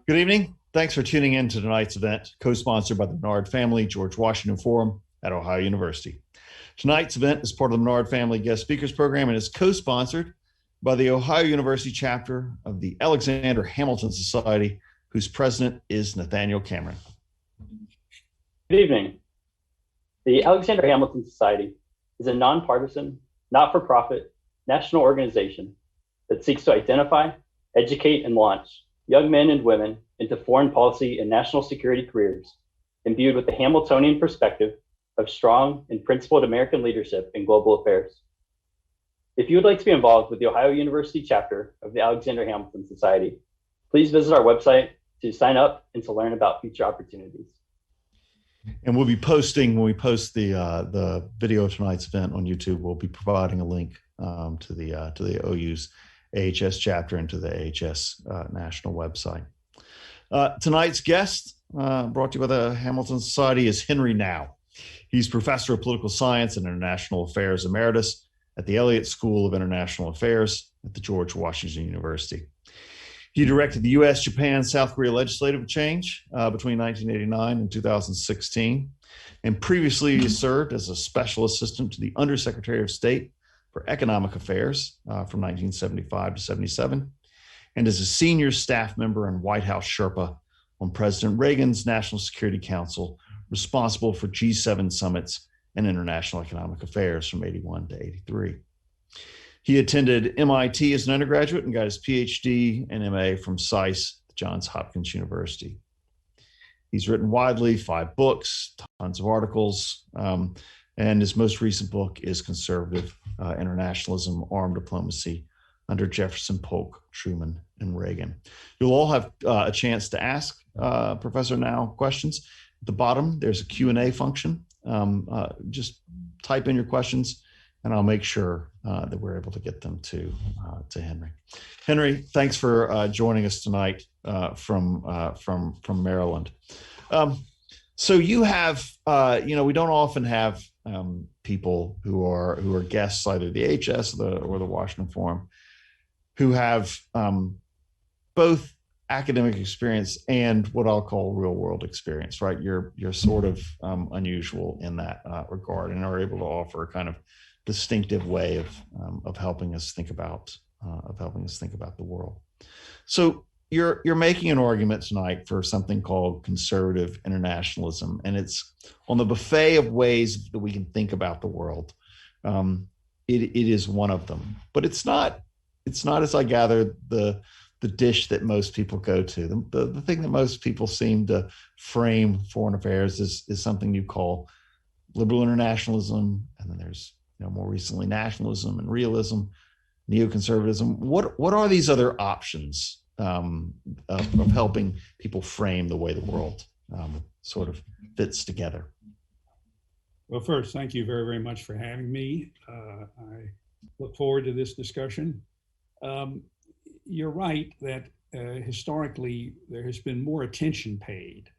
Good evening. Thanks for tuning in to tonight's event, co-sponsored by the Menard Family George Washington Forum at Ohio University. Tonight's event is part of the Menard Family Guest Speakers Program and is co-sponsored by the Ohio University chapter of the Alexander Hamilton Society, whose president is Nathaniel Cameron. Good evening. The Alexander Hamilton Society is a nonpartisan, not-for-profit national organization that seeks to identify, educate, and launch young men and women into foreign policy and national security careers, imbued with the Hamiltonian perspective of strong and principled American leadership in global affairs. If you would like to be involved with the Ohio University chapter of the Alexander Hamilton Society, please visit our website to sign up and to learn about future opportunities. And we'll be posting, when we post the video of tonight's event on YouTube, we'll be providing a link to the OU's AHS chapter and to the AHS national website. Tonight's guest, brought to you by the Hamilton Society, is Henry Now. He's professor of political science and international affairs emeritus at the Elliott School of International Affairs at the George Washington University. He directed the U.S., Japan, South Korea legislative change between 1989 and 2016, and previously he served as a special assistant to the Undersecretary of State for Economic Affairs from 1975 to 77, and as a senior staff member and White House Sherpa on President Reagan's National Security Council, responsible for G7 summits and international economic affairs from 81 to 83. He attended MIT as an undergraduate and got his PhD and MA from SAIS, Johns Hopkins University. He's written widely, 5 books, tons of articles, and his most recent book is Conservative Internationalism, Armed Diplomacy Under Jefferson, Polk, Truman and Reagan. You'll all have a chance to ask Professor Now questions. At the bottom, there's a Q&A function. Just type in your questions and I'll make sure that we're able to get them to Henry. Henry, thanks for joining us tonight from Maryland. So you have, we don't often have people who are guests, either the HS or the Washington Forum, who have both academic experience and what I'll call real world experience, right? You're sort of unusual in that regard and are able to offer a kind of distinctive way of helping us think about the world. So you're making an argument tonight for something called conservative internationalism, and it's on the buffet of ways that we can think about the world. It is one of them, but it's not, as I gather, the dish that most people go to. The thing that most people seem to frame foreign affairs is something you call liberal internationalism, and then there's more recently nationalism and realism, neoconservatism. What are these other options of helping people frame the way the world sort of fits together? Well, first, thank you very, very much for having me. I look forward to this discussion. You're right that historically there has been more attention paid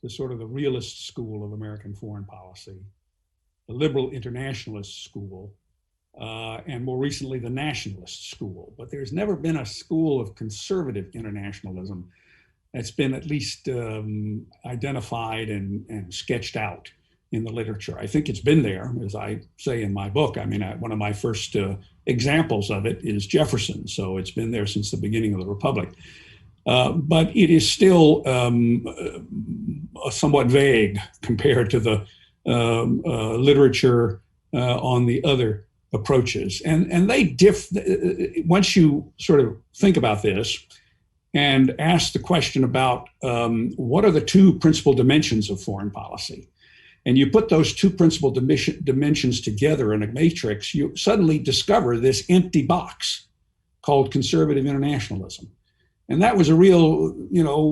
to sort of the realist school of American foreign policy, the liberal internationalist school, and more recently the nationalist school. But there's never been a school of conservative internationalism that's been at least identified and sketched out in the literature. I think it's been there, as I say in my book. I mean, one of my first examples of it is Jefferson. So it's been there since the beginning of the Republic. But it is still somewhat vague compared to the literature on the other approaches. And they differ. Once you sort of think about this and ask the question about what are the 2 principal dimensions of foreign policy, and you put those 2 principal dimensions together in a matrix, you suddenly discover this empty box called conservative internationalism. And that was a real,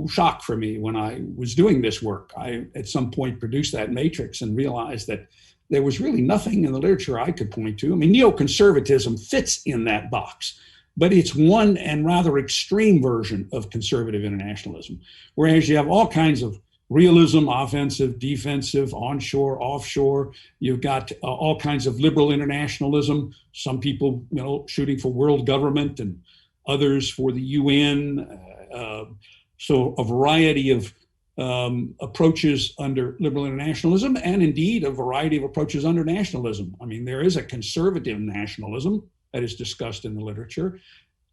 shock for me when I was doing this work. I, at some point, produced that matrix and realized that there was really nothing in the literature I could point to. I mean, neoconservatism fits in that box, but it's one and rather extreme version of conservative internationalism, whereas you have all kinds of realism, offensive, defensive, onshore, offshore. You've got all kinds of liberal internationalism. Some people, shooting for world government, and others for the UN. So a variety of approaches under liberal internationalism, and indeed a variety of approaches under nationalism. I mean, there is a conservative nationalism that is discussed in the literature,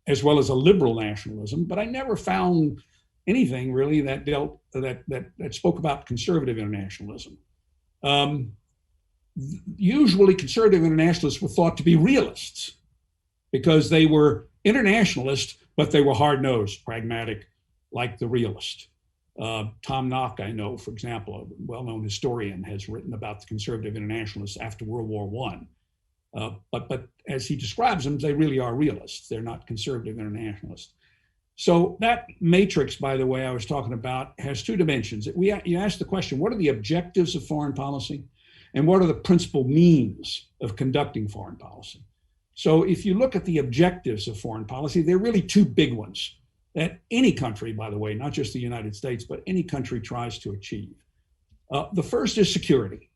as well as a liberal nationalism, but I never found anything really that spoke about conservative internationalism. Usually conservative internationalists were thought to be realists because they were internationalists, but they were hard-nosed, pragmatic, like the realist. Tom Knock, I know, for example, a well-known historian, has written about the conservative internationalists after World War I. But as he describes them, they really are realists. They're not conservative internationalists. So that matrix, by the way, I was talking about has two dimensions. You ask the question, what are the objectives of foreign policy? And what are the principal means of conducting foreign policy? So if you look at the objectives of foreign policy, there are really two big ones that any country, by the way, not just the United States, but any country tries to achieve. The first is security.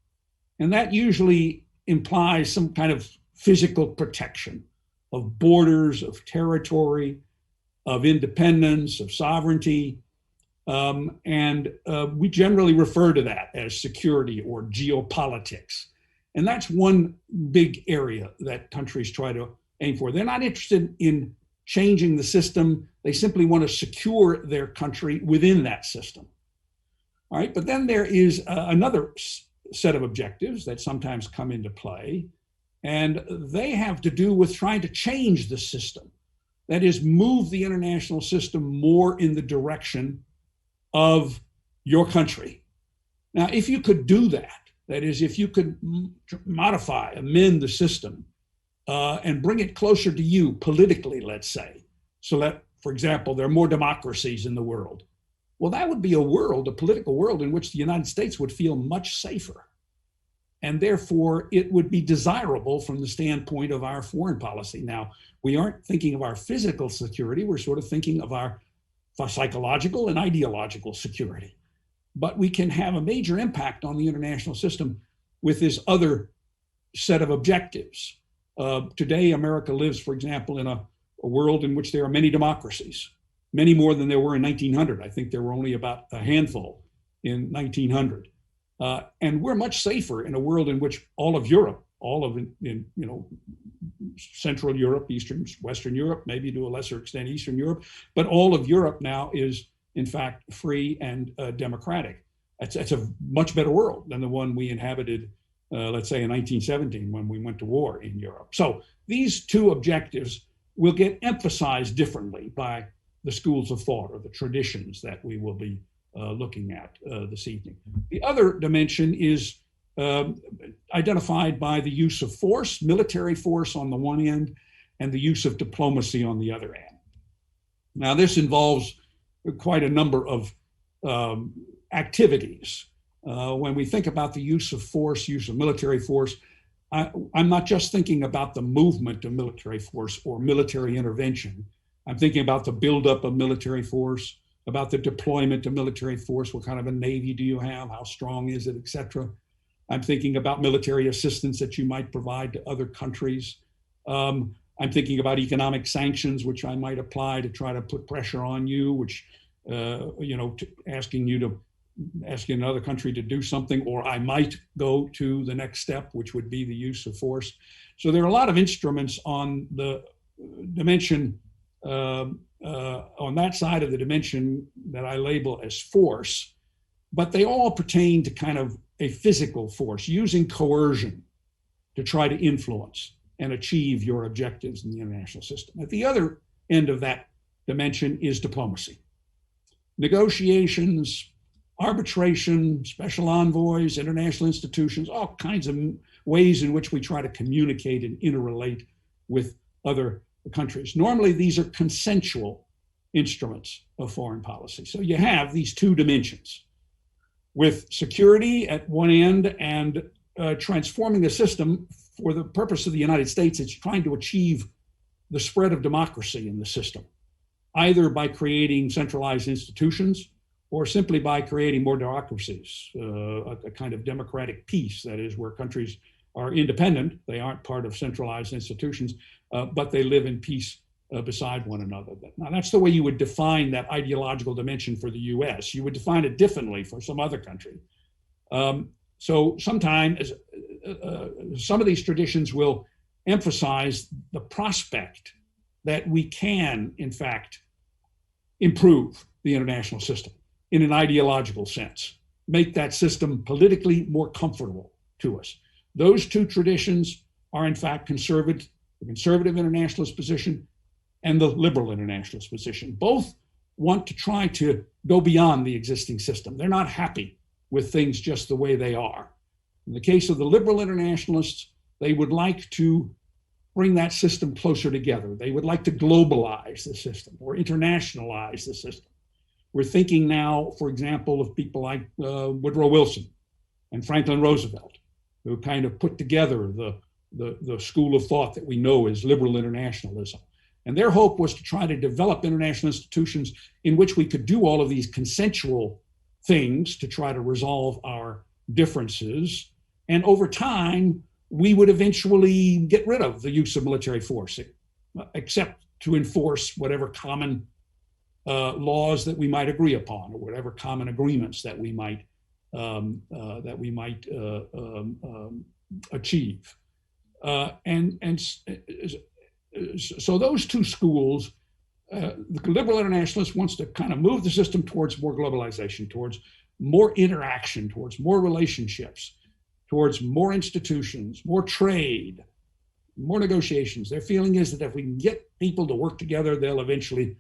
And that usually implies some kind of physical protection of borders, of territory, of independence, of sovereignty. And we generally refer to that as security or geopolitics. And that's one big area that countries try to aim for. They're not interested in changing the system. They simply want to secure their country within that system. All right, but then there is another set of objectives that sometimes come into play, and they have to do with trying to change the system. That is, move the international system more in the direction of your country. Now, if you could do that, that is, if you could modify, amend the system, and bring it closer to you politically, let's say, so that, for example, there are more democracies in the world. Well, that would be a political world in which the United States would feel much safer. And therefore, it would be desirable from the standpoint of our foreign policy. Now, we aren't thinking of our physical security, we're sort of thinking of our psychological and ideological security. But we can have a major impact on the international system with this other set of objectives. Today, America lives, for example, in a world in which there are many democracies, many more than there were in 1900. I think there were only about a handful in 1900. And we're much safer in a world in which all of Europe, Central Europe, Western Europe, maybe to a lesser extent Eastern Europe, but all of Europe now is, in fact, free and democratic. It's a much better world than the one we inhabited, let's say, in 1917 when we went to war in Europe. So these two objectives will get emphasized differently by the schools of thought or the traditions that we will be looking at this evening. The other dimension is identified by the use of force, military force on the one end, and the use of diplomacy on the other end. Now, this involves quite a number of activities. When we think about the use of force, use of military force, I'm not just thinking about the movement of military force or military intervention. I'm thinking about the buildup of military force, about the deployment of military force. What kind of a navy do you have? How strong is it, et cetera? I'm thinking about military assistance that you might provide to other countries. I'm thinking about economic sanctions, which I might apply to try to put pressure on you, which, asking another country to do something, or I might go to the next step, which would be the use of force. So there are a lot of instruments on the dimension, on that side of the dimension that I label as force, but they all pertain to kind of a physical force, using coercion to try to influence and achieve your objectives in the international system. At the other end of that dimension is diplomacy. Negotiations, arbitration, special envoys, international institutions, all kinds of ways in which we try to communicate and interrelate with other countries. Normally, these are consensual instruments of foreign policy. So you have these two dimensions, with security at one end and transforming the system. For the purpose of the United States, it's trying to achieve the spread of democracy in the system, either by creating centralized institutions or simply by creating more democracies, a kind of democratic peace, that is, where countries are independent, they aren't part of centralized institutions, but they live in peace beside one another. Now, that's the way you would define that ideological dimension for the US. You would define it differently for some other country. So sometimes some of these traditions will emphasize the prospect that we can, in fact, improve the international system in an ideological sense, make that system politically more comfortable to us. Those two traditions are, in fact, the conservative internationalist position and the liberal internationalist position. Both want to try to go beyond the existing system. They're not happy with things just the way they are. In the case of the liberal internationalists, they would like to bring that system closer together. They would like to globalize the system or internationalize the system. We're thinking now, for example, of people like Woodrow Wilson and Franklin Roosevelt, who kind of put together the school of thought that we know as liberal internationalism. And their hope was to try to develop international institutions in which we could do all of these consensual things to try to resolve our differences. And over time, we would eventually get rid of the use of military force, except to enforce whatever common laws that we might agree upon, or whatever common agreements that we might achieve. So those two schools, the liberal internationalist wants to kind of move the system towards more globalization, towards more interaction, towards more relationships, towards more institutions, more trade, more negotiations. Their feeling is that if we can get people to work together, they'll eventually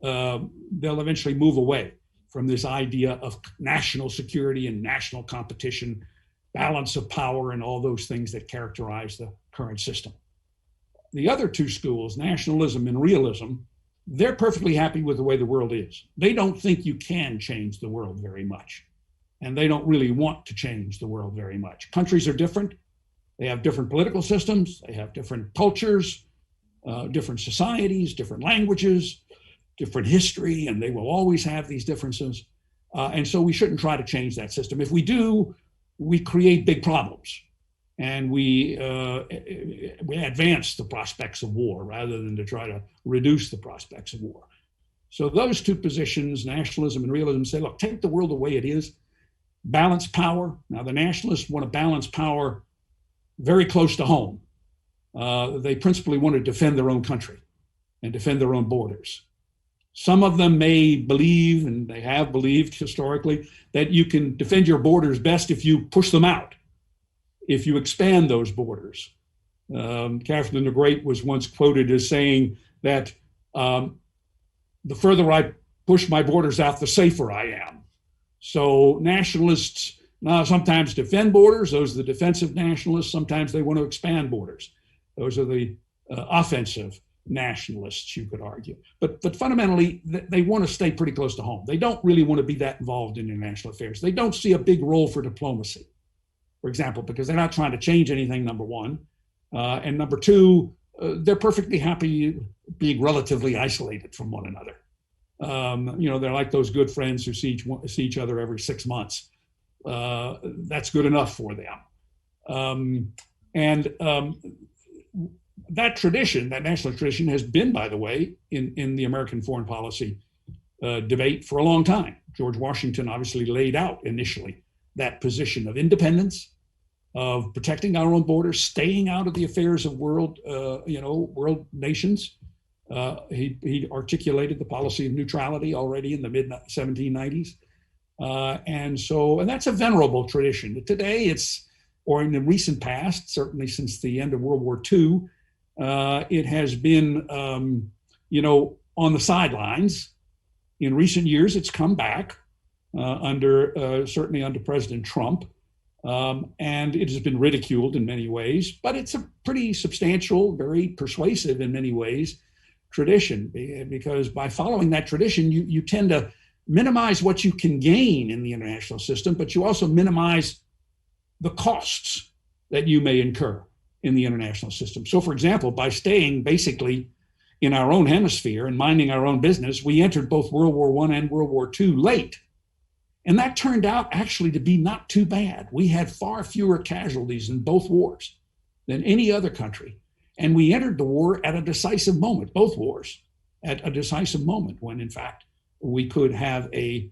move away from this idea of national security and national competition, balance of power, and all those things that characterize the current system. The other two schools, nationalism and realism, they're perfectly happy with the way the world is. They don't think you can change the world very much. And they don't really want to change the world very much. Countries are different. They have different political systems. They have different cultures, different societies, different languages, different history, and they will always have these differences. And so we shouldn't try to change that system. If we do, we create big problems. And we advance the prospects of war rather than to try to reduce the prospects of war. So those two positions, nationalism and realism, say, look, take the world the way it is, balance power. Now, the nationalists want to balance power very close to home. They principally want to defend their own country and defend their own borders. Some of them may believe, and they have believed historically, that you can defend your borders best if you push them out, if you expand those borders. Catherine the Great was once quoted as saying that the further I push my borders out, the safer I am. So nationalists sometimes defend borders. Those are the defensive nationalists. Sometimes they want to expand borders. Those are the offensive nationalists, you could argue. But fundamentally, they want to stay pretty close to home. They don't really want to be that involved in international affairs. They don't see a big role for diplomacy, for example, because they're not trying to change anything, number one. And number two, they're perfectly happy being relatively isolated from one another. They're like those good friends who see each other every 6 months. That's good enough for them. That tradition, that national tradition, has been, by the way, in the American foreign policy debate for a long time. George Washington obviously laid out initially that position of independence, of protecting our own borders, staying out of the affairs of world nations. He articulated the policy of neutrality already in the mid-1790s. And that's a venerable tradition. Today or in the recent past, certainly since the end of World War II, it has been, on the sidelines. In recent years, it's come back certainly under President Trump. And it has been ridiculed in many ways, but it's a pretty substantial, very persuasive in many ways tradition, because by following that tradition, you tend to minimize what you can gain in the international system, but you also minimize the costs that you may incur in the international system. So, for example, by staying basically in our own hemisphere and minding our own business, we entered both World War I and World War II late. And that turned out actually to be not too bad. We had far fewer casualties in both wars than any other country. And we entered the war at a decisive moment, both wars, at a decisive moment when, in fact, we could have a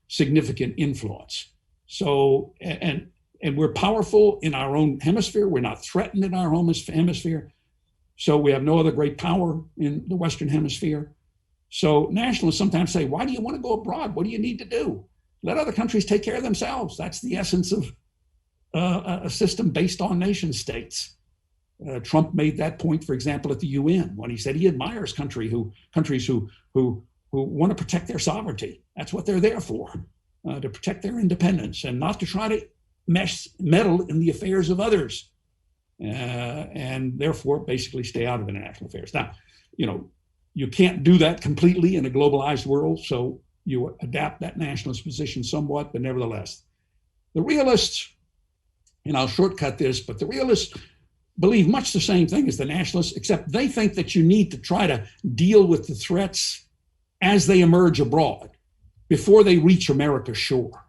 significant influence. So, and we're powerful in our own hemisphere. We're not threatened in our own hemisphere. So we have no other great power in the Western hemisphere. So nationalists sometimes say, why do you want to go abroad? What do you need to do? Let other countries take care of themselves. That's the essence of a system based on nation states. Trump made that point, for example, at the UN when he said he admires countries who want to protect their sovereignty. That's what they're there for, to protect their independence and not to try to meddle in the affairs of others, and therefore basically stay out of international affairs. Now, you can't do that completely in a globalized world, so you adapt that nationalist position somewhat, but nevertheless, the realists, and I'll shortcut this, but the realists believe much the same thing as the nationalists, except they think that you need to try to deal with the threats as they emerge abroad before they reach America's shore.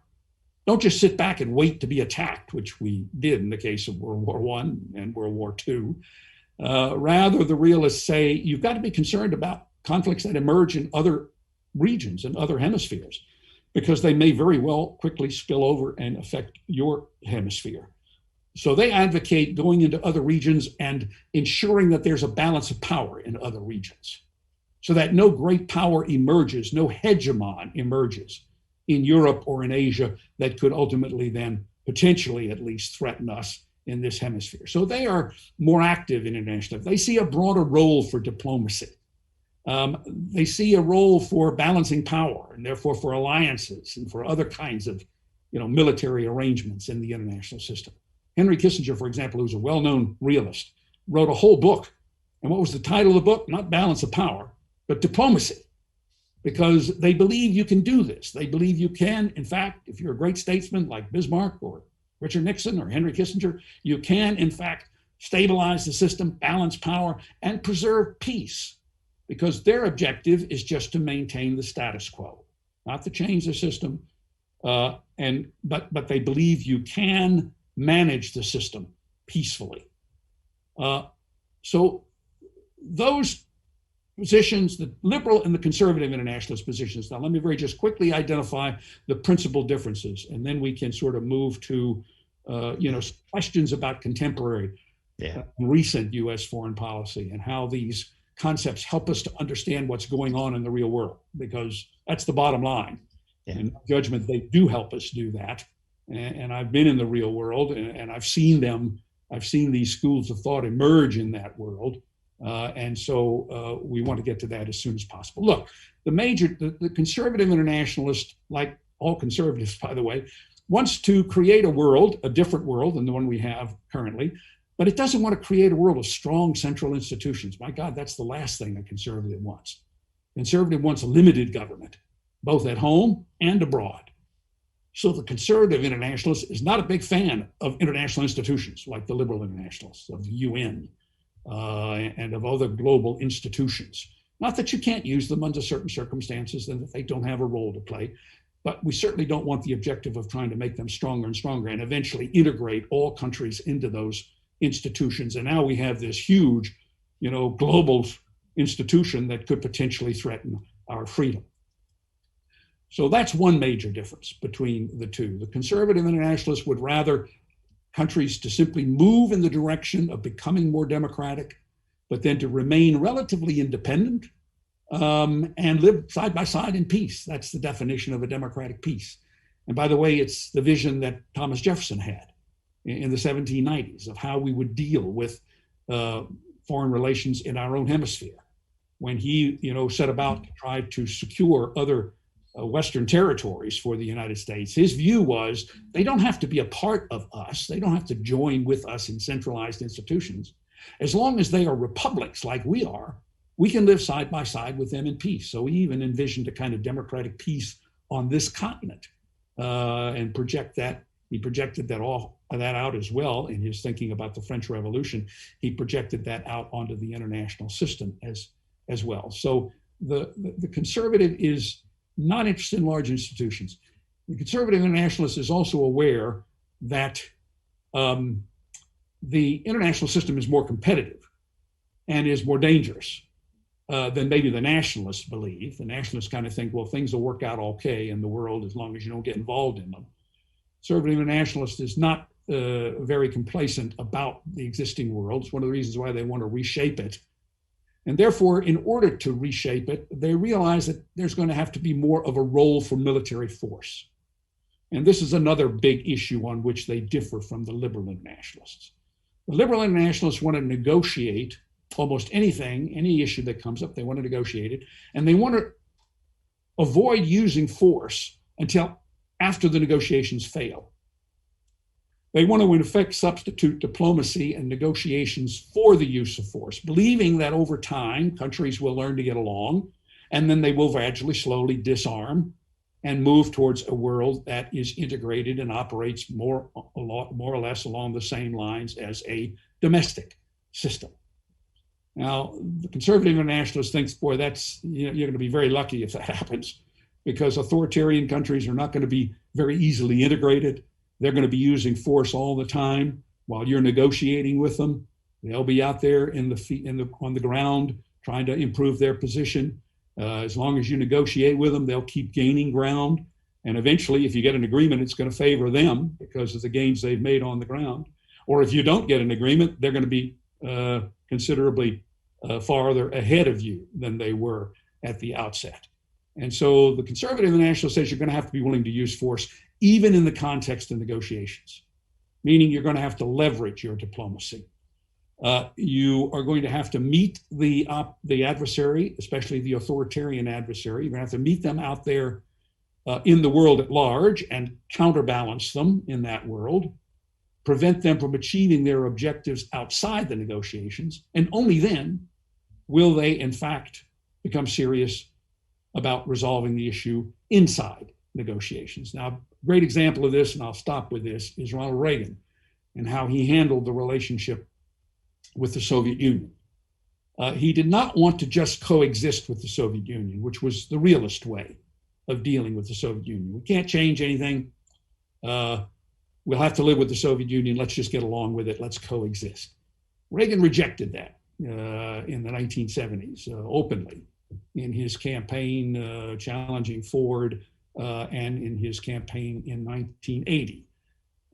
Don't just sit back and wait to be attacked, which we did in the case of World War I and World War II. Rather, the realists say you've got to be concerned about conflicts that emerge in other regions and other hemispheres, because they may very well quickly spill over and affect your hemisphere. So they advocate going into other regions and ensuring that there's a balance of power in other regions, so that no great power emerges, no hegemon emerges in Europe or in Asia that could ultimately then potentially at least threaten us in this hemisphere. So they are more active in international. They see a broader role for diplomacy. They see a role for balancing power and therefore for alliances and for other kinds of military arrangements in the international system. Henry Kissinger, for example, who's a well-known realist, wrote a whole book. And what was the title of the book? Not Balance of Power, but Diplomacy. Because they believe you can do this. They believe you can, in fact, if you're a great statesman like Bismarck or Richard Nixon or Henry Kissinger, you can, in fact, stabilize the system, balance power, and preserve peace. Because their objective is just to maintain the status quo, not to change the system. But they believe you can manage the system peacefully. So those positions, the liberal and the conservative internationalist positions. Now, let me very just quickly identify the principal differences, and then we can sort of move to, questions about contemporary, recent U.S. foreign policy and how these concepts help us to understand what's going on in the real world, because that's the bottom line. Yeah. In my judgment, they do help us do that. And I've been in the real world, and I've seen them. I've seen these schools of thought emerge in that world. And so we want to get to that as soon as possible. Look, the conservative internationalist, like all conservatives, by the way, wants to create a world, a different world than the one we have currently, but it doesn't want to create a world of strong central institutions. My God, that's the last thing a conservative wants. Conservative wants a limited government, both at home and abroad. So the conservative internationalist is not a big fan of international institutions like the liberal internationalists, of the UN, and of other global institutions. Not that you can't use them under certain circumstances and that they don't have a role to play, but we certainly don't want the objective of trying to make them stronger and stronger and eventually integrate all countries into those institutions. And now we have this huge, global institution that could potentially threaten our freedom. So that's one major difference between the two. The conservative internationalists would rather countries to simply move in the direction of becoming more democratic, but then to remain relatively independent and live side by side in peace. That's the definition of a democratic peace. And by the way, it's the vision that Thomas Jefferson had in the 1790s of how we would deal with foreign relations in our own hemisphere. When he, set about to try to secure other Western territories for the United States, his view was they don't have to be a part of us. They don't have to join with us in centralized institutions. As long as they are republics like we are, we can live side by side with them in peace. So he even envisioned a kind of democratic peace on this continent and project that. He projected that out as well in his thinking about the French Revolution. He projected that out onto the international system as well. So the conservative is not interested in large institutions. The conservative internationalist is also aware that the international system is more competitive and is more dangerous than maybe the nationalists believe. The nationalists kind of think, well, things will work out okay in the world as long as you don't get involved in them. Conservative Internationalist is not very complacent about the existing world. It's one of the reasons why they want to reshape it. And therefore, in order to reshape it, they realize that there's going to have to be more of a role for military force. And this is another big issue on which they differ from the liberal internationalists. The liberal internationalists want to negotiate almost anything, any issue that comes up, they want to negotiate it, and they want to avoid using force until after the negotiations fail. They want to, in effect, substitute diplomacy and negotiations for the use of force, believing that over time, countries will learn to get along, and then they will gradually, slowly disarm and move towards a world that is integrated and operates more or less along the same lines as a domestic system. Now, the conservative internationalist thinks, boy, you're going to be very lucky if that happens, because authoritarian countries are not going to be very easily integrated. They're going to be using force all the time while you're negotiating with them. They'll be out there on the ground trying to improve their position. As long as you negotiate with them, they'll keep gaining ground. And eventually, if you get an agreement, it's going to favor them because of the gains they've made on the ground. Or if you don't get an agreement, they're going to be considerably farther ahead of you than they were at the outset. And so the conservative internationalist says you're going to have to be willing to use force, even in the context of negotiations, meaning you're going to have to leverage your diplomacy. You are going to have to meet the adversary, especially the authoritarian adversary. You're going to have to meet them out there in the world at large and counterbalance them in that world, prevent them from achieving their objectives outside the negotiations, and only then will they, in fact, become serious about resolving the issue inside negotiations. Now, a great example of this, and I'll stop with this, is Ronald Reagan and how he handled the relationship with the Soviet Union. He did not want to just coexist with the Soviet Union, which was the realist way of dealing with the Soviet Union. We can't change anything. We'll have to live with the Soviet Union. Let's just get along with it. Let's coexist. Reagan rejected that in the 1970s openly in his campaign challenging Ford and in his campaign in 1980.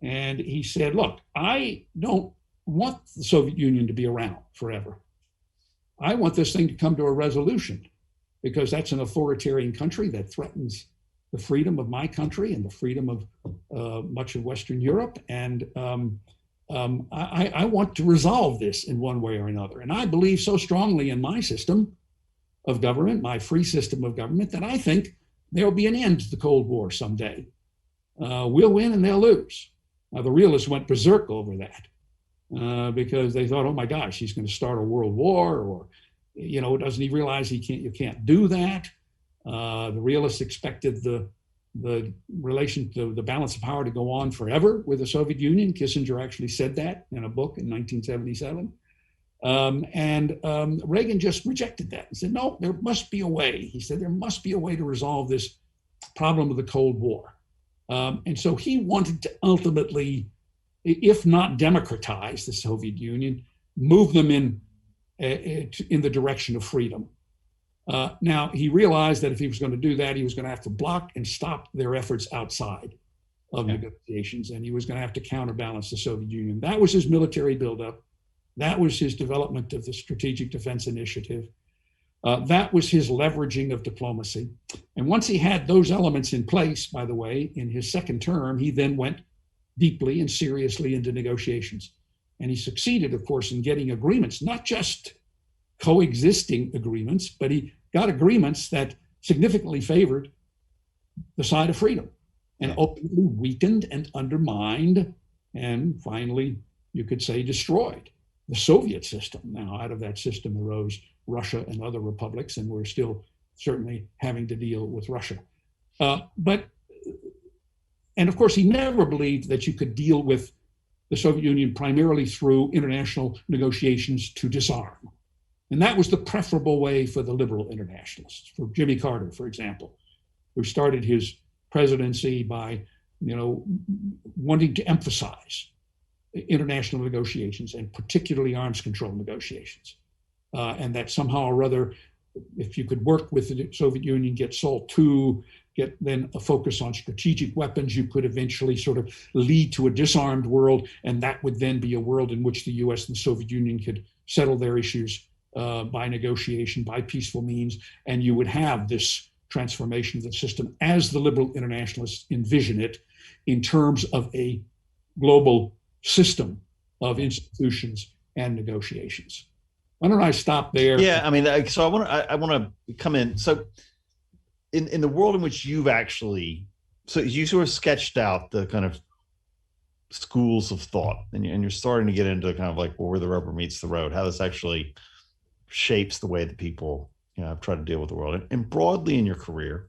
And he said, look, I don't want the Soviet Union to be around forever. I want this thing to come to a resolution because that's an authoritarian country that threatens the freedom of my country and the freedom of much of Western Europe. And I want to resolve this in one way or another. And I believe so strongly in my system of government, my free system of government, that I think there'll be an end to the Cold War someday. We'll win and they'll lose. Now, the realists went berserk over that because they thought, oh my gosh, he's going to start a world war, or, doesn't he realize you can't do that? The realists expected the relation to the balance of power to go on forever with the Soviet Union. Kissinger actually said that in a book in 1977. Reagan just rejected that and said, no, there must be a way. He said, there must be a way to resolve this problem of the Cold War. And so he wanted to ultimately, if not democratize the Soviet Union, move them in the direction of freedom. Now, he realized that if he was going to do that, he was going to have to block and stop their efforts outside of negotiations, and he was going to have to counterbalance the Soviet Union. That was his military buildup. That was his development of the Strategic Defense Initiative. That was his leveraging of diplomacy. And once he had those elements in place, by the way, in his second term, he then went deeply and seriously into negotiations. And he succeeded, of course, in getting agreements, not just coexisting agreements, but he got agreements that significantly favored the side of freedom and ultimately weakened and undermined and finally, you could say, destroyed the Soviet system. Now, out of that system arose Russia and other republics, and we're still certainly having to deal with Russia. And of course, he never believed that you could deal with the Soviet Union primarily through international negotiations to disarm. And that was the preferable way for the liberal internationalists, for Jimmy Carter, for example, who started his presidency by, wanting to emphasize international negotiations and particularly arms control negotiations. and that somehow or other, if you could work with the Soviet Union, get SALT II, get then a focus on strategic weapons, you could eventually sort of lead to a disarmed world, and that would then be a world in which the US and the Soviet Union could settle their issues by negotiation, by peaceful means, and you would have this transformation of the system as the liberal internationalists envision it in terms of a global system of institutions and negotiations. Why don't I stop there? Yeah, I mean, so I want to come in. So in the world in which you've actually, so you sort of sketched out the kind of schools of thought, and you're starting to get into kind of like where the rubber meets the road, how this actually shapes the way that people, try to deal with the world. And broadly in your career,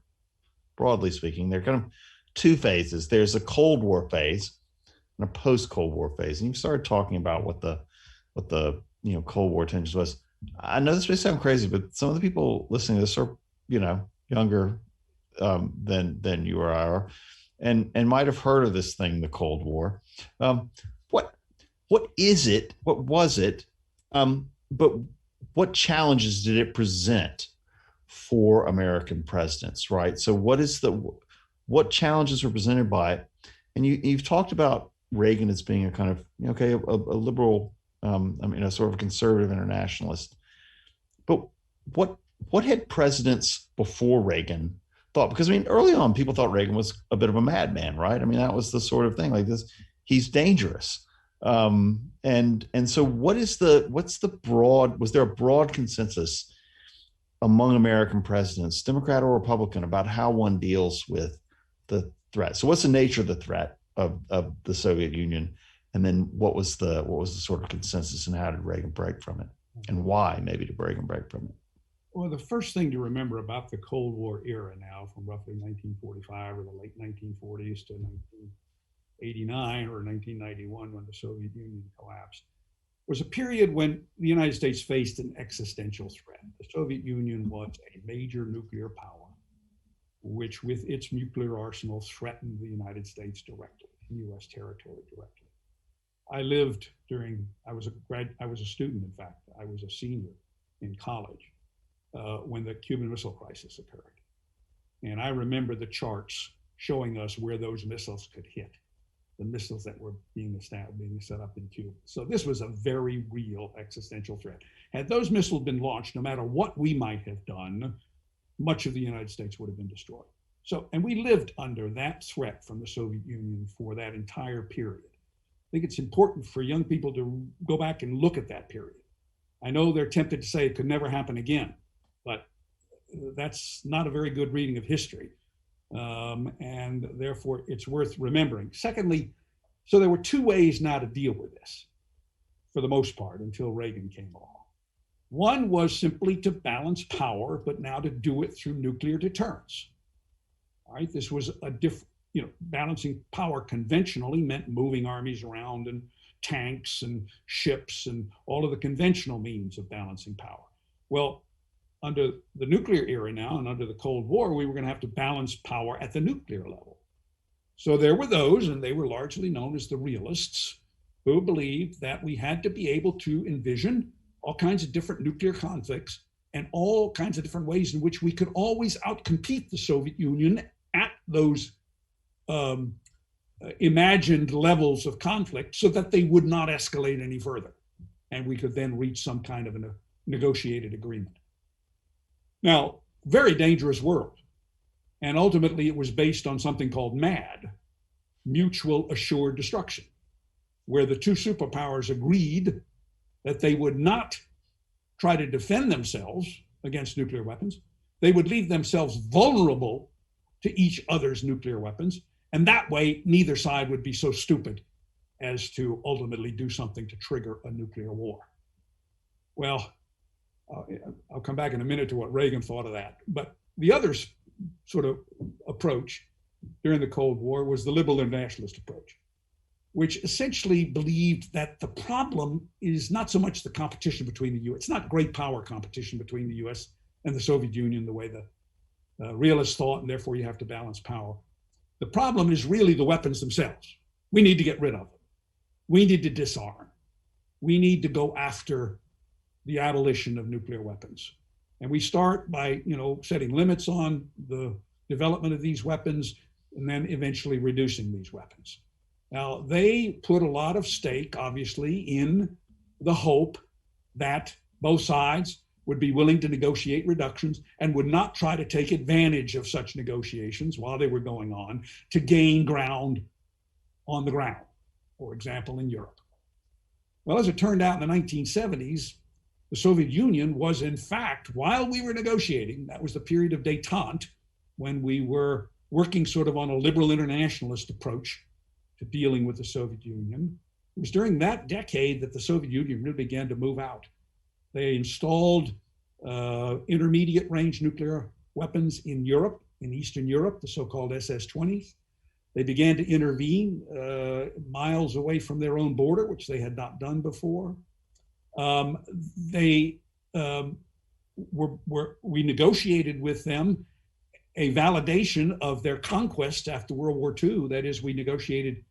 broadly speaking, there are kind of two phases. There's a Cold War phase and a post-Cold War phase. And you started talking about what the Cold War tensions was. I know this may sound crazy, but some of the people listening to this are, younger than you or I are, and might have heard of this thing, the Cold War. What is it? What was it? But what challenges did it present for American presidents, right? So what challenges were presented by it? And you've talked about Reagan as being a kind of, a liberal, sort of a conservative internationalist. But what had presidents before Reagan thought? Because early on, people thought Reagan was a bit of a madman, right? That was the sort of thing like this. He's dangerous. And so was there a broad consensus among American presidents, Democrat or Republican, about how one deals with the threat? So what's the nature of the threat of the Soviet Union? And then what was the sort of consensus, and how did Reagan break from it? And why maybe did Reagan break from it? Well, the first thing to remember about the Cold War era now, from roughly 1945 or the late 1940s to 1989 or 1991 when the Soviet Union collapsed, was a period when the United States faced an existential threat. The Soviet Union was a major nuclear power, which with its nuclear arsenal threatened the United States directly, US territory directly. I lived I was a student, in fact. I was a senior in college when the Cuban Missile Crisis occurred. And I remember the charts showing us where those missiles could hit, the missiles that were being set up in Cuba. So this was a very real existential threat. Had those missiles been launched, no matter what we might have done, much of the United States would have been destroyed. And we lived under that threat from the Soviet Union for that entire period. I think it's important for young people to go back and look at that period. I know they're tempted to say it could never happen again, but that's not a very good reading of history. And therefore it's worth remembering. Secondly, so there were two ways now to deal with this, for the most part, until Reagan came along. One was simply to balance power, but now to do it through nuclear deterrence. All right, this was a different, balancing power conventionally meant moving armies around and tanks and ships and all of the conventional means of balancing power. Well, under the nuclear era now and under the Cold War, we were going to have to balance power at the nuclear level. So there were those, and they were largely known as the realists, who believed that we had to be able to envision all kinds of different nuclear conflicts and all kinds of different ways in which we could always outcompete the Soviet Union at those imagined levels of conflict so that they would not escalate any further. And we could then reach some kind of a negotiated agreement. Now, very dangerous world. And ultimately it was based on something called MAD, mutual assured destruction, where the two superpowers agreed that they would not try to defend themselves against nuclear weapons. They would leave themselves vulnerable to each other's nuclear weapons. And that way, neither side would be so stupid as to ultimately do something to trigger a nuclear war. Well, I'll come back in a minute to what Reagan thought of that. But the other sort of approach during the Cold War was the liberal internationalist approach, which essentially believed that the problem is not so much the competition between the US. It's not great power competition between the US and the Soviet Union the way the realists thought, and therefore you have to balance power. The problem is really the weapons themselves. We need to get rid of them. We need to disarm. We need to go after the abolition of nuclear weapons. And we start by, setting limits on the development of these weapons and then eventually reducing these weapons. Now, they put a lot of stake, obviously, in the hope that both sides would be willing to negotiate reductions and would not try to take advantage of such negotiations while they were going on to gain ground on the ground, for example, in Europe. Well, as it turned out in the 1970s, the Soviet Union was, in fact, while we were negotiating, that was the period of détente, when we were working sort of on a liberal internationalist approach to dealing with the Soviet Union. It was during that decade that the Soviet Union really began to move out. They installed intermediate range nuclear weapons in Europe, in Eastern Europe, the so-called SS-20s. They began to intervene miles away from their own border, which they had not done before. We negotiated with them a validation of their conquest after World War II. That is, we negotiated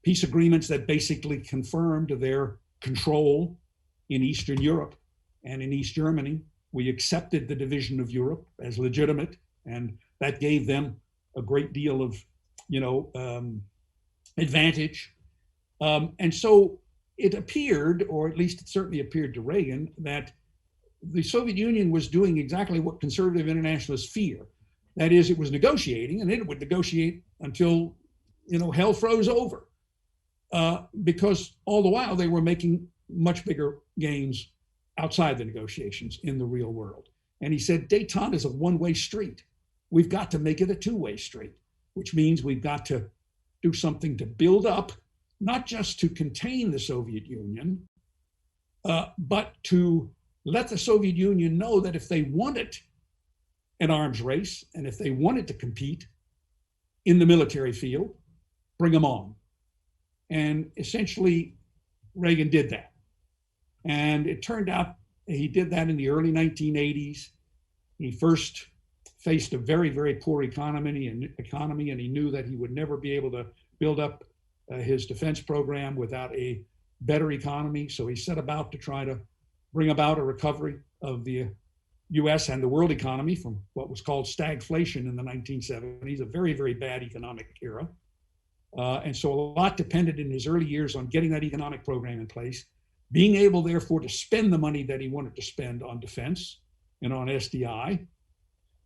peace agreements that basically confirmed their control in Eastern Europe and in East Germany. We accepted the division of Europe as legitimate, and that gave them a great deal of, advantage. And so it appeared, or at least it certainly appeared to Reagan, that the Soviet Union was doing exactly what conservative internationalists fear. That is, it was negotiating, and it would negotiate until, hell froze over. Because all the while they were making much bigger gains outside the negotiations in the real world. And he said, détente is a one-way street. We've got to make it a two-way street, which means we've got to do something to build up, not just to contain the Soviet Union, but to let the Soviet Union know that if they wanted an arms race and if they wanted to compete in the military field, bring them on. And essentially, Reagan did that. And it turned out he did that in the early 1980s. He first faced a very, very poor economy, and he knew that he would never be able to build up his defense program without a better economy. So he set about to try to bring about a recovery of the US and the world economy from what was called stagflation in the 1970s, a very, very bad economic era. And so a lot depended in his early years on getting that economic program in place, being able, therefore, to spend the money that he wanted to spend on defense and on SDI,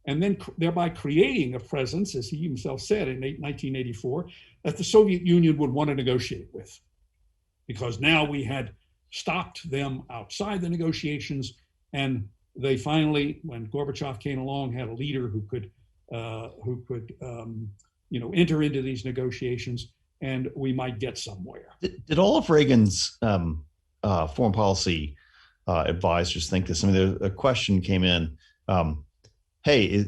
and then thereby creating a presence, as he himself said in 1984, that the Soviet Union would want to negotiate with. Because now we had stopped them outside the negotiations, and they finally, when Gorbachev came along, had a leader who could enter into these negotiations, and we might get somewhere. Did all of Reagan's foreign policy advisors think this? I mean, a question came in. Hey,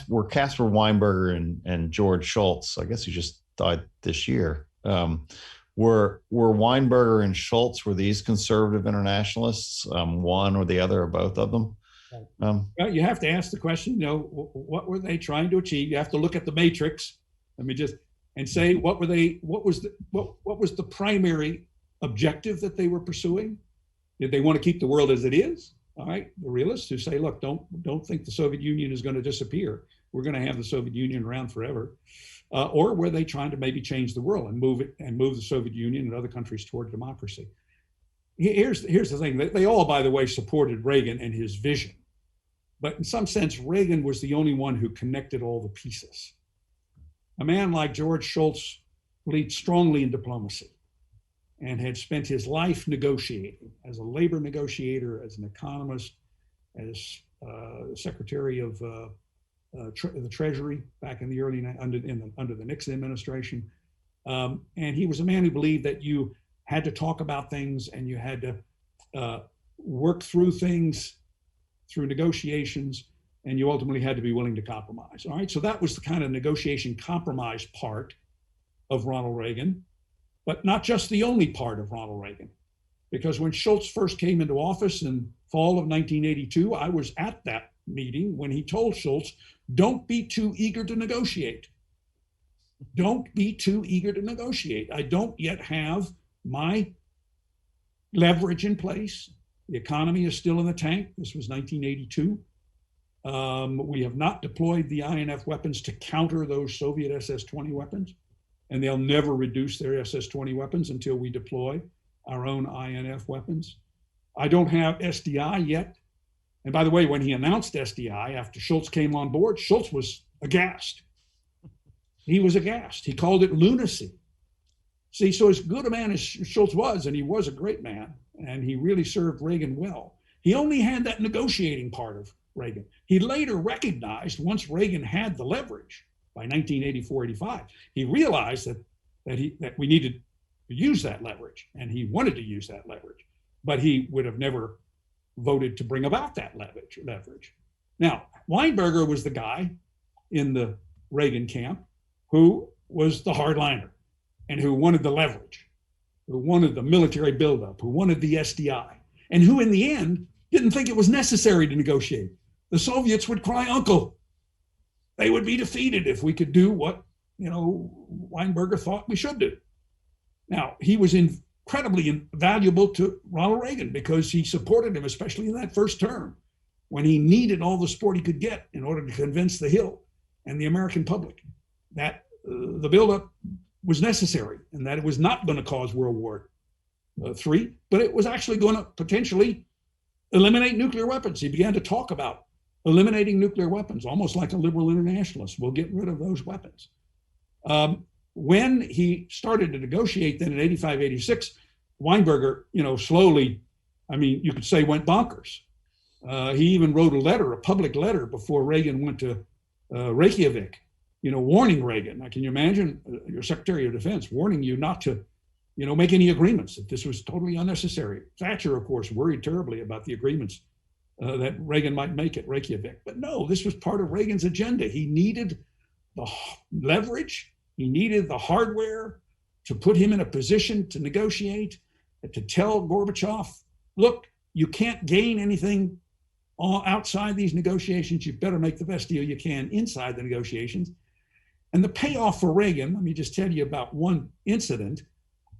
were Caspar Weinberger and George Shultz, I guess he just died this year, were Weinberger and Shultz, were these conservative internationalists, one or the other or both of them? Well, you have to ask the question, what were they trying to achieve? You have to look at the matrix. Let me just, and say, what was the primary objective that they were pursuing? Did they want to keep the world as it is? All right, the realists who say, look, don't think the Soviet Union is going to disappear. We're going to have the Soviet Union around forever. Or were they trying to maybe change the world and move the Soviet Union and other countries toward democracy? Here's the thing. They all, by the way, supported Reagan and his vision. But in some sense, Reagan was the only one who connected all the pieces. A man like George Shultz believed strongly in diplomacy and had spent his life negotiating as a labor negotiator, as an economist, as Secretary of the Treasury back in the early under the Nixon administration, and he was a man who believed that you had to talk about things and you had to work through things through negotiations, and you ultimately had to be willing to compromise. All right, so that was the kind of negotiation compromise part of Ronald Reagan. But not just the only part of Ronald Reagan, because when Shultz first came into office in fall of 1982, I was at that meeting when he told Shultz, don't be too eager to negotiate. Don't be too eager to negotiate. I don't yet have my leverage in place. The economy is still in the tank. This was 1982. We have not deployed the INF weapons to counter those Soviet SS-20 weapons, and they'll never reduce their SS-20 weapons until we deploy our own INF weapons. I don't have SDI yet. And by the way, when he announced SDI after Schultz came on board, Schultz was aghast. He was aghast. He called it lunacy. See, so as good a man as Schultz was, and he was a great man, and he really served Reagan well, he only had that negotiating part of Reagan. He later recognized, once Reagan had the leverage by 1984-85, he realized that we needed to use that leverage, and he wanted to use that leverage, but he would have never voted to bring about that leverage. Now, Weinberger was the guy in the Reagan camp who was the hardliner and who wanted the leverage, who wanted the military buildup, who wanted the SDI, and who in the end didn't think it was necessary to negotiate. The Soviets would cry uncle. They would be defeated if we could do what, Weinberger thought we should do. Now, he was incredibly valuable to Ronald Reagan because he supported him, especially in that first term, when he needed all the support he could get in order to convince the Hill and the American public that the buildup was necessary and that it was not going to cause World War III, but it was actually going to potentially eliminate nuclear weapons. He began to talk about eliminating nuclear weapons, almost like a liberal internationalist. We'll get rid of those weapons. When he started to negotiate then in 85, 86, Weinberger, slowly, you could say went bonkers. He even wrote a public letter before Reagan went to Reykjavik, warning Reagan. Now, can you imagine your Secretary of Defense warning you not to, make any agreements, that this was totally unnecessary? Thatcher, of course, worried terribly about the agreements that Reagan might make at Reykjavik. But no, this was part of Reagan's agenda. He needed the leverage. He needed the hardware to put him in a position to negotiate, to tell Gorbachev, look, you can't gain anything outside these negotiations. You better make the best deal you can inside the negotiations. And the payoff for Reagan, let me just tell you about one incident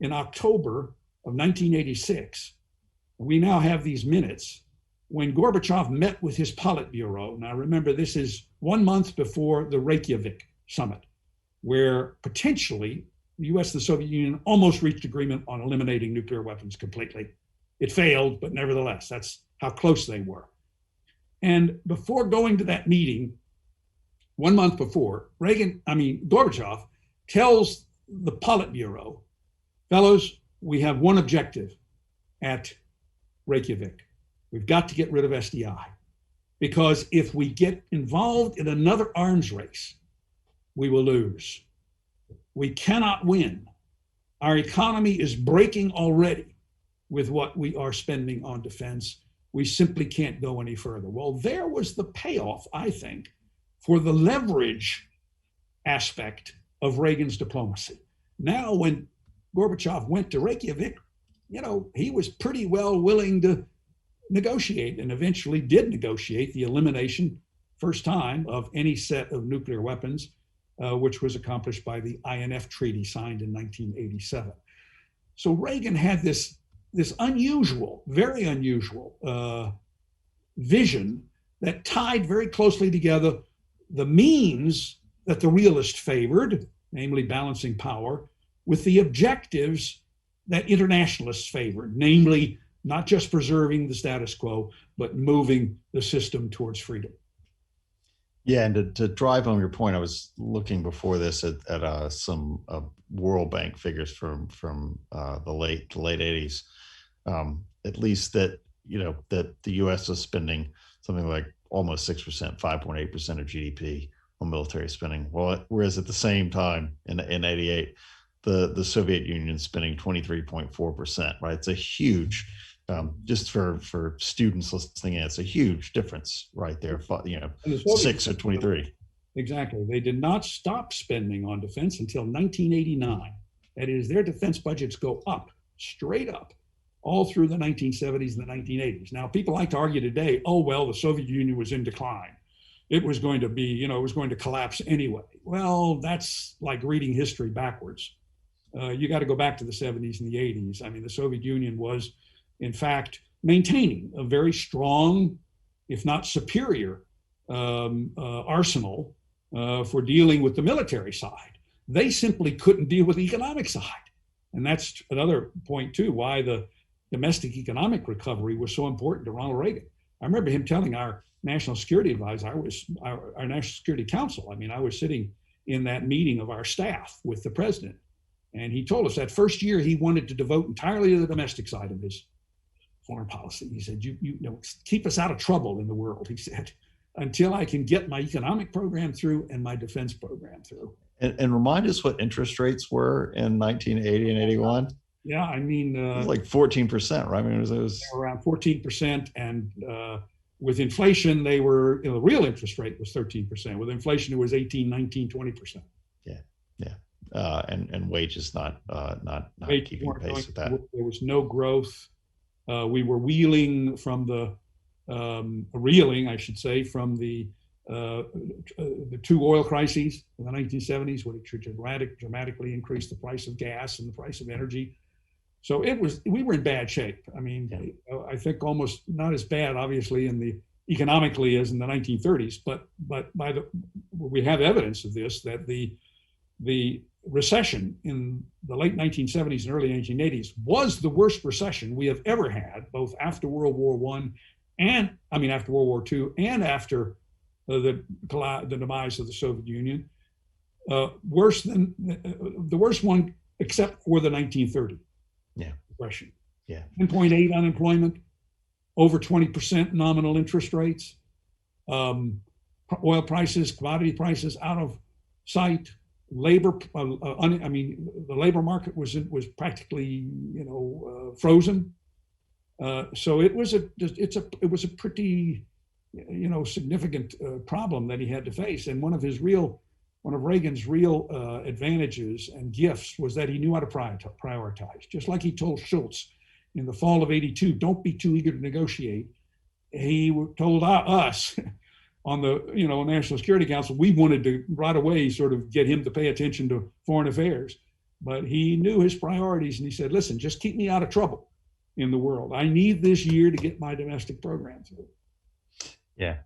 in October of 1986. We now have these minutes when Gorbachev met with his Politburo. Now remember, this is 1 month before the Reykjavik summit, where potentially the US and the Soviet Union almost reached agreement on eliminating nuclear weapons completely. It failed, but nevertheless, that's how close they were. And before going to that meeting, 1 month before, Gorbachev tells the Politburo, fellows, we have one objective at Reykjavik. We've got to get rid of SDI, because if we get involved in another arms race, we will lose. We cannot win. Our economy is breaking already with what we are spending on defense. We simply can't go any further. Well, there was the payoff, I think, for the leverage aspect of Reagan's diplomacy. Now, when Gorbachev went to Reykjavik, he was pretty well willing to negotiate, and eventually did negotiate the elimination, first time, of any set of nuclear weapons, which was accomplished by the INF Treaty signed in 1987. So Reagan had this unusual, very unusual vision that tied very closely together the means that the realist favored, namely balancing power, with the objectives that internationalists favored, namely not just preserving the status quo, but moving the system towards freedom. Yeah, and to drive home your point, I was looking before this at some World Bank figures from the late 80s. At least that the U.S. was spending something like almost 6%, 5.8% of GDP on military spending. Well, whereas at the same time in 88, the Soviet Union spending 23.4%. Right, it's a huge. Just for students listening in, it's a huge difference right there. 6 or 23. Exactly. They did not stop spending on defense until 1989. That is, their defense budgets go up, straight up, all through the 1970s and the 1980s. Now, people like to argue today, oh, well, the Soviet Union was in decline. It was going to be, it was going to collapse anyway. Well, that's like reading history backwards. You got to go back to the 70s and the 80s. I mean, the Soviet Union was, in fact, maintaining a very strong, if not superior, arsenal for dealing with the military side. They simply couldn't deal with the economic side. And that's another point too, why the domestic economic recovery was so important to Ronald Reagan. I remember him telling our national security advisor, our national security council, I was sitting in that meeting of our staff with the president. And he told us that first year he wanted to devote entirely to the domestic side of his foreign policy. He said, you know, keep us out of trouble in the world, he said, until I can get my economic program through and my defense program through. And remind us what interest rates were in 1980 and 81. Yeah, I mean, it was like 14%, right? I mean, it was around 14%, and with inflation, they were, the real interest rate was 13%. With inflation, it was 18, 19, 20%. Yeah. And wages not keeping pace with that. There was no growth. We were reeling, I should say, from the two oil crises in the 1970s, which dramatically increased the price of gas and the price of energy. So we were in bad shape. I mean, I think almost not as bad, obviously, economically as in the 1930s, but we have evidence of this, that the recession in the late 1970s and early 1980s was the worst recession we have ever had, both after World War after World War II and after the demise of the Soviet Union. Worse than the worst one, except for the 1930 depression. 10.8 unemployment, over 20% nominal interest rates, oil prices, commodity prices out of sight. Labor, the labor market was practically, frozen. So it was a pretty, significant problem that he had to face. And one of Reagan's real advantages and gifts was that he knew how to prioritize. Just like he told Schultz in the fall of '82, don't be too eager to negotiate. He told us on the National Security Council, we wanted to right away sort of get him to pay attention to foreign affairs, but he knew his priorities, and he said, listen, just keep me out of trouble in the world. I need this year to get my domestic program through. Yeah.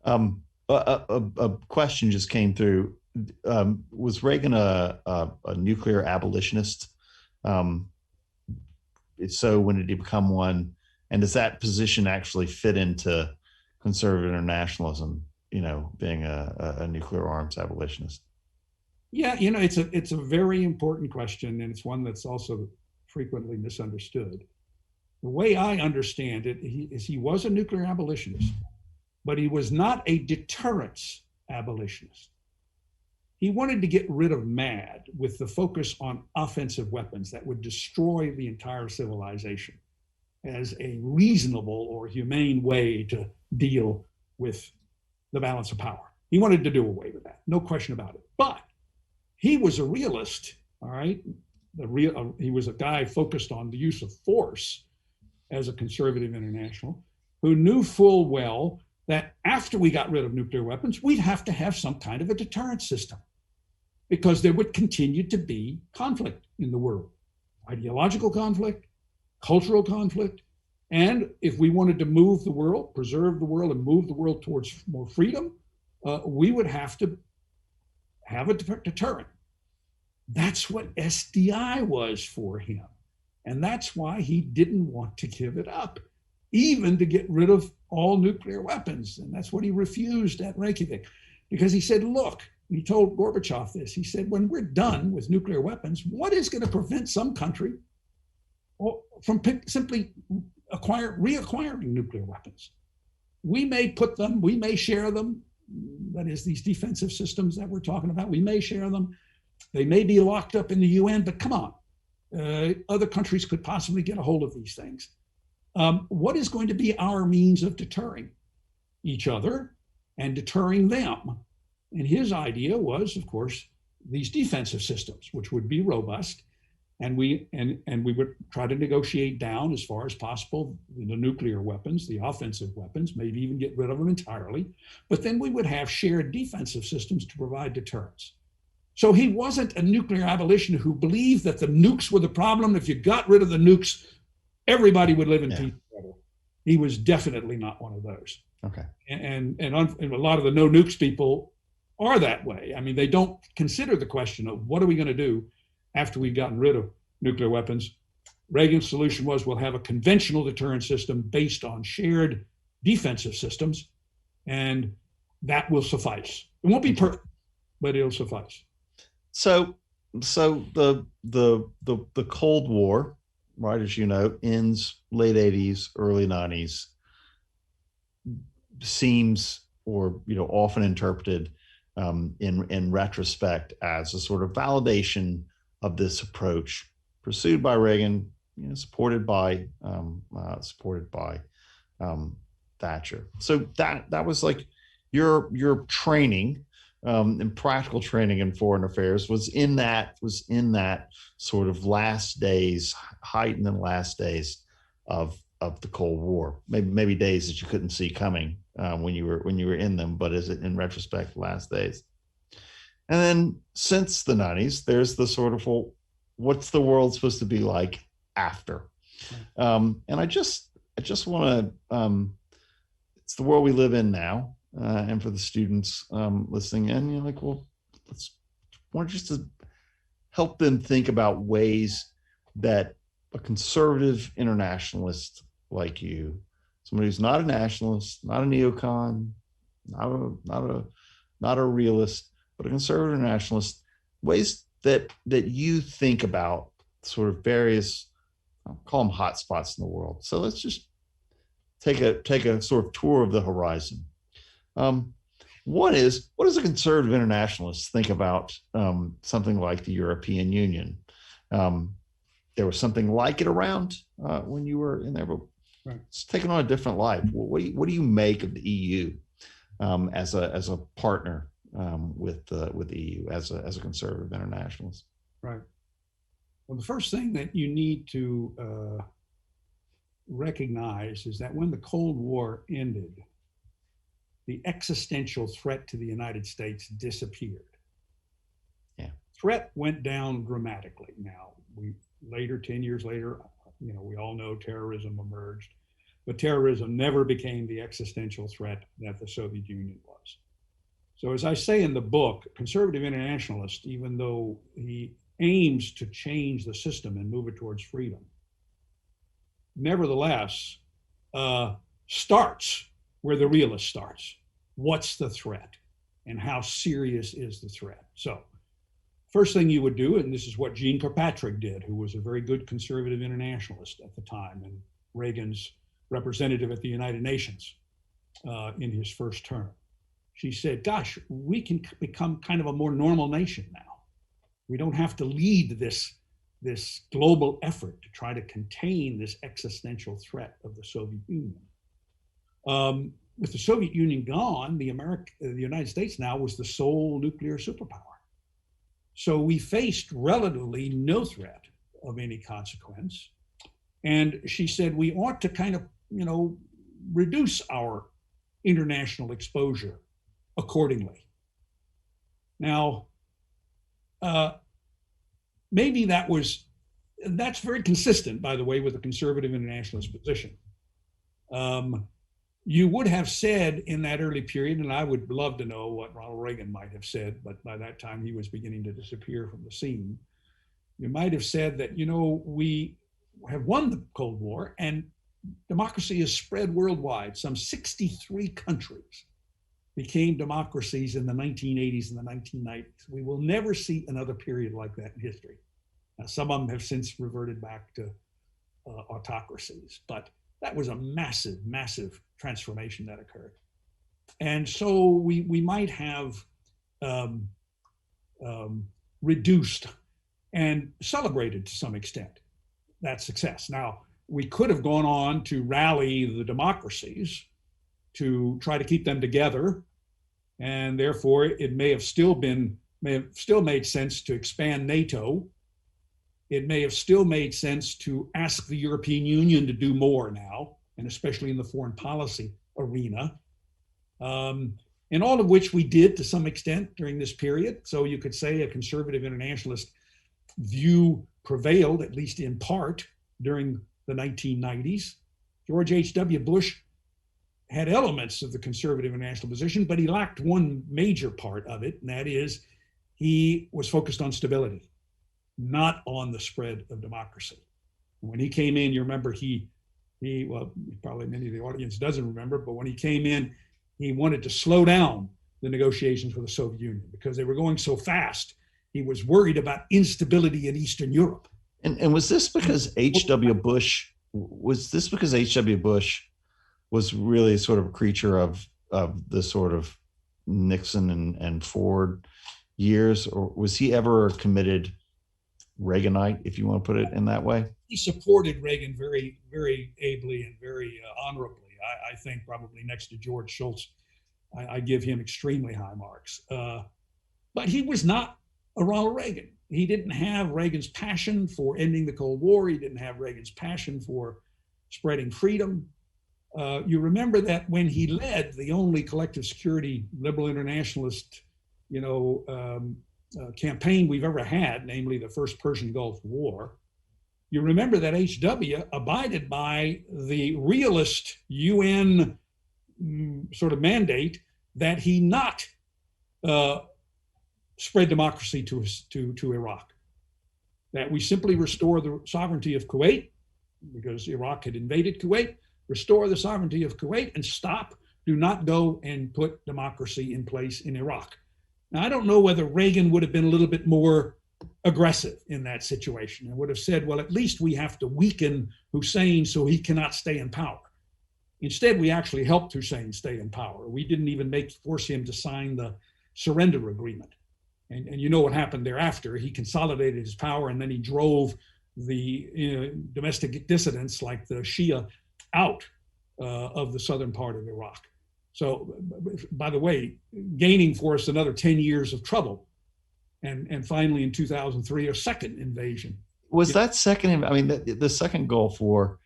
A question just came through. Was Reagan a nuclear abolitionist? If so, when did he become one? And does that position actually fit into conservative internationalism, being a nuclear arms abolitionist? Yeah, it's a very important question, and it's one that's also frequently misunderstood. The way I understand it is he was a nuclear abolitionist, but he was not a deterrence abolitionist. He wanted to get rid of MAD with the focus on offensive weapons that would destroy the entire civilization as a reasonable or humane way to deal with the balance of power. He wanted to do away with that, no question about it. But he was a realist, all right? He was a guy focused on the use of force as a conservative international, who knew full well that after we got rid of nuclear weapons, we'd have to have some kind of a deterrent system, because there would continue to be conflict in the world, ideological conflict, cultural conflict. And if we wanted to move the world, preserve the world, and move the world towards more freedom, we would have to have a deterrent. That's what SDI was for him. And that's why he didn't want to give it up, even to get rid of all nuclear weapons. And that's what he refused at Reykjavik, because he said, look, he told Gorbachev this, he said, when we're done with nuclear weapons, what is going to prevent some country from simply reacquiring nuclear weapons? We may share them, that is, these defensive systems that we're talking about, we may share them. They may be locked up in the UN, but come on, other countries could possibly get a hold of these things. What is going to be our means of deterring each other and deterring them? And his idea was, of course, these defensive systems, which would be robust, and we would try to negotiate down as far as possible the nuclear weapons, the offensive weapons, maybe even get rid of them entirely. But then we would have shared defensive systems to provide deterrence. So he wasn't a nuclear abolitionist who believed that the nukes were the problem. If you got rid of the nukes, everybody would live in peace forever. He was definitely not one of those. Okay. And a lot of the no nukes people are that way. I mean, they don't consider the question of what are we going to do after we've gotten rid of nuclear weapons. Reagan's solution was we'll have a conventional deterrent system based on shared defensive systems, and that will suffice. It won't be perfect, but it'll suffice. So the Cold War, right, as you know, ends late 80s, early 90s, seems, or often interpreted in retrospect as a sort of validation of this approach pursued by Reagan, supported by Thatcher. So that was like your training, and practical training in foreign affairs was in that sort of last days, heightened in last days of the Cold War. Maybe days that you couldn't see coming when you were in them, but is it in retrospect last days? And then since the 90s, there's the sort of, well, what's the world supposed to be like after? And I just want to, it's the world we live in now. And for the students listening in, well, let's want just to help them think about ways that a conservative internationalist like you, somebody who's not a nationalist, not a neocon, not a realist, but a conservative internationalist, ways that you think about sort of various, I'll call them hotspots in the world. So let's just take a sort of tour of the horizon. What does a conservative internationalist think about something like the European Union? There was something like it around when you were in there, but it's taken on a different life. What do you make of the EU as a partner with the EU as a conservative internationalist? Right. Well, the first thing that you need to recognize is that when the Cold War ended, the existential threat to the United States disappeared. Yeah. Threat went down dramatically. Now, 10 years later, we all know terrorism emerged, but terrorism never became the existential threat that the Soviet Union was. So as I say in the book, conservative internationalist, even though he aims to change the system and move it towards freedom, nevertheless, starts where the realist starts. What's the threat and how serious is the threat? So first thing you would do, and this is what Jean Kirkpatrick did, who was a very good conservative internationalist at the time and Reagan's representative at the United Nations in his first term. She said, gosh, we can become kind of a more normal nation now. We don't have to lead this global effort to try to contain this existential threat of the Soviet Union. With the Soviet Union gone, the United States now was the sole nuclear superpower. So we faced relatively no threat of any consequence. And she said we ought to kind of, reduce our international exposure accordingly. Now, maybe that's very consistent, by the way, with the conservative internationalist position. You would have said in that early period, and I would love to know what Ronald Reagan might have said, but by that time he was beginning to disappear from the scene. You might have said that, we have won the Cold War and democracy is spread worldwide. Some 63 countries became democracies in the 1980s and the 1990s. We will never see another period like that in history. Now, some of them have since reverted back to autocracies, but that was a massive, massive transformation that occurred. And so we might have reduced and celebrated to some extent that success. Now, we could have gone on to rally the democracies to try to keep them together, and therefore it may have still made sense to expand NATO. It may have still made sense to ask the European Union to do more now, and especially in the foreign policy arena, and all of which we did to some extent during this period. So you could say a conservative internationalist view prevailed, at least in part, during the 1990s. George H.W. Bush had elements of the conservative and national position, but he lacked one major part of it, and that is he was focused on stability, not on the spread of democracy. When he came in, you remember well, probably many of the audience doesn't remember, but when he came in, he wanted to slow down the negotiations with the Soviet Union because they were going so fast. He was worried about instability in Eastern Europe. And was this because H.W. Bush was really sort of a creature of the sort of Nixon and Ford years, or was he ever a committed Reaganite, if you want to put it in that way? He supported Reagan very, very ably and very honorably. I think probably next to George Shultz, I give him extremely high marks. But he was not a Ronald Reagan. He didn't have Reagan's passion for ending the Cold War. He didn't have Reagan's passion for spreading freedom. You remember that when he led the only collective security liberal internationalist, campaign we've ever had, namely the first Persian Gulf War, you remember that H.W. abided by the realist UN sort of mandate that he not spread democracy to Iraq, that we simply restore the sovereignty of Kuwait because Iraq had invaded Kuwait, restore the sovereignty of Kuwait and do not go and put democracy in place in Iraq. Now, I don't know whether Reagan would have been a little bit more aggressive in that situation and would have said, well, at least we have to weaken Hussein so he cannot stay in power. Instead, we actually helped Hussein stay in power. We didn't even force him to sign the surrender agreement. And you know what happened thereafter. He consolidated his power and then he drove the domestic dissidents like the Shia out of the southern part of Iraq. So, by the way, gaining for us another 10 years of trouble. And finally in 2003, a second invasion. Was that second, I mean, the second Gulf War,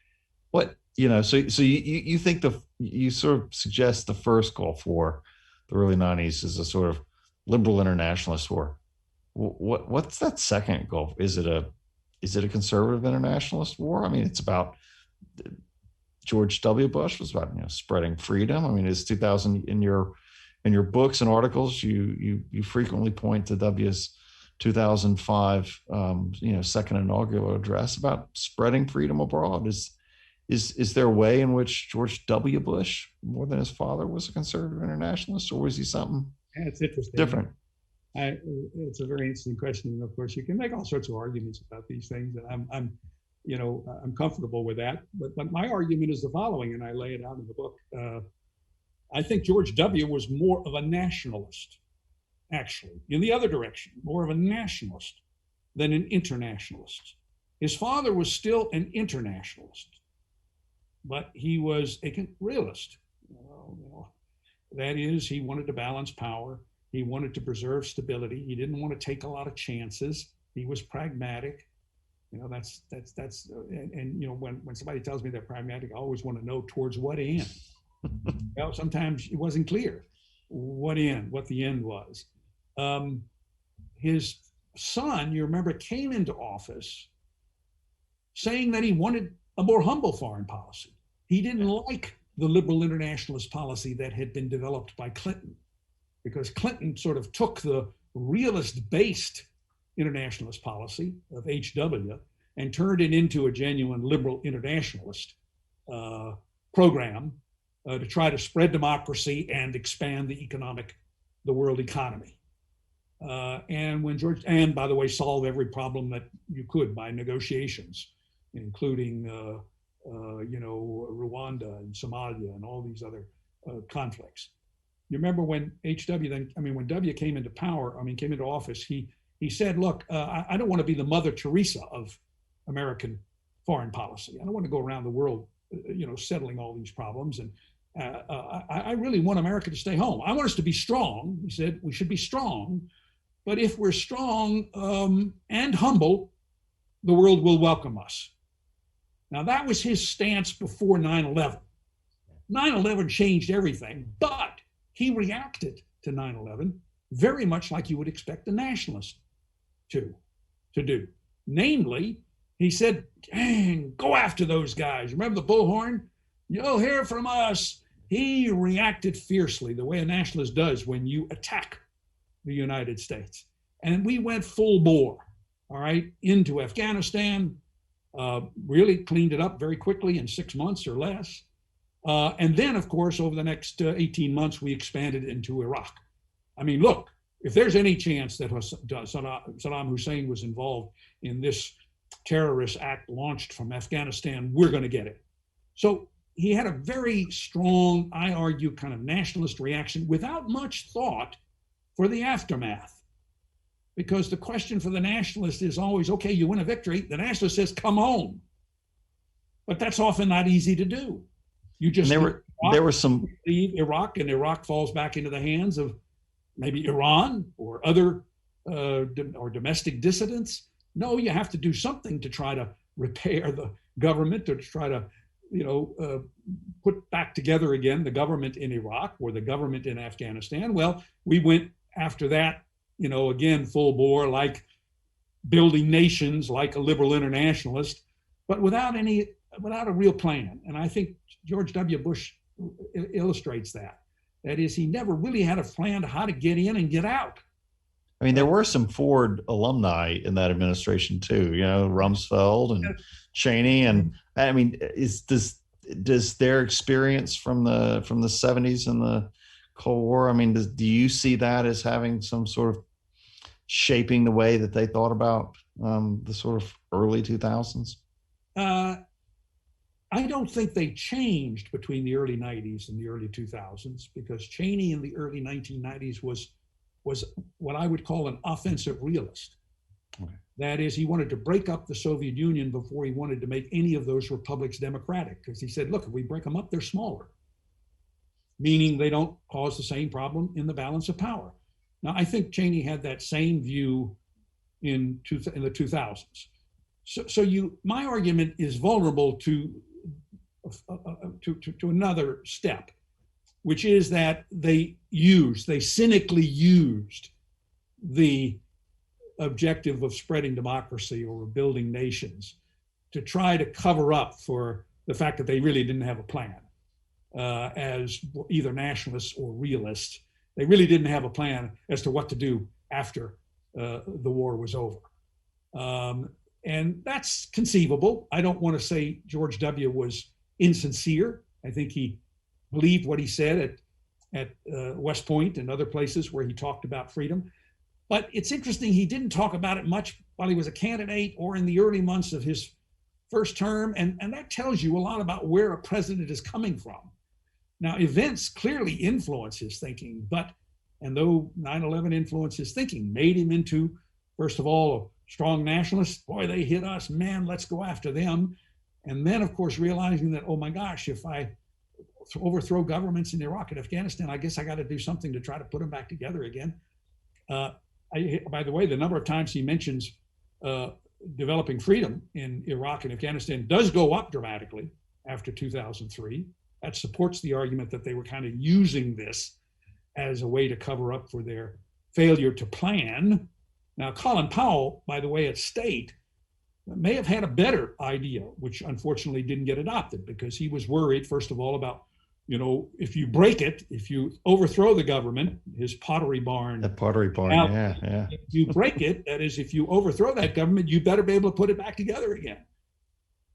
so you think you sort of suggest the first Gulf War, the early 90s, is a sort of liberal internationalist war. What's that second Gulf? Is it a conservative internationalist war? I mean, it's about George W. Bush was about spreading freedom. I mean, it's 2000 in your books and articles. You frequently point to W's 2005 second inaugural address about spreading freedom abroad. Is there a way in which George W. Bush, more than his father, was a conservative internationalist, or was he something That's interesting. different? It's a very interesting question, and of course, you can make all sorts of arguments about these things, and I'm comfortable with that. But my argument is the following, and I lay it out in the book. I think George W. was more of a nationalist, actually, in the other direction, more of a nationalist than an internationalist. His father was still an internationalist, but he was a realist. That is, he wanted to balance power. He wanted to preserve stability. He didn't want to take a lot of chances. He was pragmatic. When somebody tells me they're pragmatic, I always want to know towards what end. Sometimes it wasn't clear what the end was. His son, you remember, came into office saying that he wanted a more humble foreign policy. He didn't like the liberal internationalist policy that had been developed by Clinton, because Clinton sort of took the realist-based internationalist policy of H.W. and turned it into a genuine liberal internationalist program to try to spread democracy and expand the world economy. And by the way, solve every problem that you could by negotiations, including Rwanda and Somalia and all these other conflicts. You remember when when W came into office, he said, look, I don't want to be the Mother Teresa of American foreign policy. I don't want to go around the world, settling all these problems. And I really want America to stay home. I want us to be strong. He said, we should be strong. But if we're strong and humble, the world will welcome us. Now, that was his stance before 9/11. 9/11 changed everything, but he reacted to 9/11 very much like you would expect a nationalist to do. Namely, he said, dang, go after those guys. Remember the bullhorn? You'll hear from us. He reacted fiercely, the way a nationalist does when you attack the United States. And we went full bore, all right, into Afghanistan, really cleaned it up very quickly in 6 months or less. And then, of course, over the next 18 months, we expanded into Iraq. I mean, look, if there's any chance that Saddam Hussein was involved in this terrorist act launched from Afghanistan, we're going to get it. So he had a very strong, I argue, kind of nationalist reaction without much thought for the aftermath. Because the question for the nationalist is always, okay, you win a victory. The nationalist says, come home. But that's often not easy to do. You just there were some leave Iraq, and Iraq falls back into the hands of maybe Iran or other or domestic dissidents. No, you have to do something to try to repair the government, or to try to, put back together again the government in Iraq or the government in Afghanistan. Well, we went after that, again, full bore, like building nations, like a liberal internationalist, but without a real plan. And I think George W. Bush illustrates that. That is, he never really had a plan to how to get in and get out. I mean, there were some Ford alumni in that administration too, Rumsfeld and Cheney. And I mean, does their experience from the 70s and the Cold War, I mean, do you see that as having some sort of shaping the way that they thought about the sort of early 2000s? I don't think they changed between the early 90s and the early 2000s, because Cheney in the early 1990s was what I would call an offensive realist. Okay. That is, he wanted to break up the Soviet Union before he wanted to make any of those republics democratic, because he said, look, if we break them up, they're smaller, meaning they don't cause the same problem in the balance of power. Now, I think Cheney had that same view in the 2000s. So my argument is vulnerable to another step, which is that they cynically used the objective of spreading democracy or building nations to try to cover up for the fact that they really didn't have a plan. As either nationalists or realists, they really didn't have a plan as to what to do after the war was over. And that's conceivable. I don't want to say George W. was insincere. I think he believed what he said at West Point and other places where he talked about freedom. But it's interesting, he didn't talk about it much while he was a candidate or in the early months of his first term. And that tells you a lot about where a president is coming from. Now, events clearly influence his thinking, and though 9/11 influenced his thinking, made him into, first of all, a strong nationalist. Boy, they hit us, man, let's go after them. And then, of course, realizing that, oh my gosh, if I overthrow governments in Iraq and Afghanistan, I guess I got to do something to try to put them back together again. By the way, the number of times he mentions developing freedom in Iraq and Afghanistan does go up dramatically after 2003. That supports the argument that they were kind of using this as a way to cover up for their failure to plan. Now, Colin Powell, by the way, at State, may have had a better idea, which unfortunately didn't get adopted, because he was worried, first of all, about, if you break it, if you overthrow the government, his Pottery Barn. The Pottery Barn, yeah. If you break it, that is, if you overthrow that government, you better be able to put it back together again.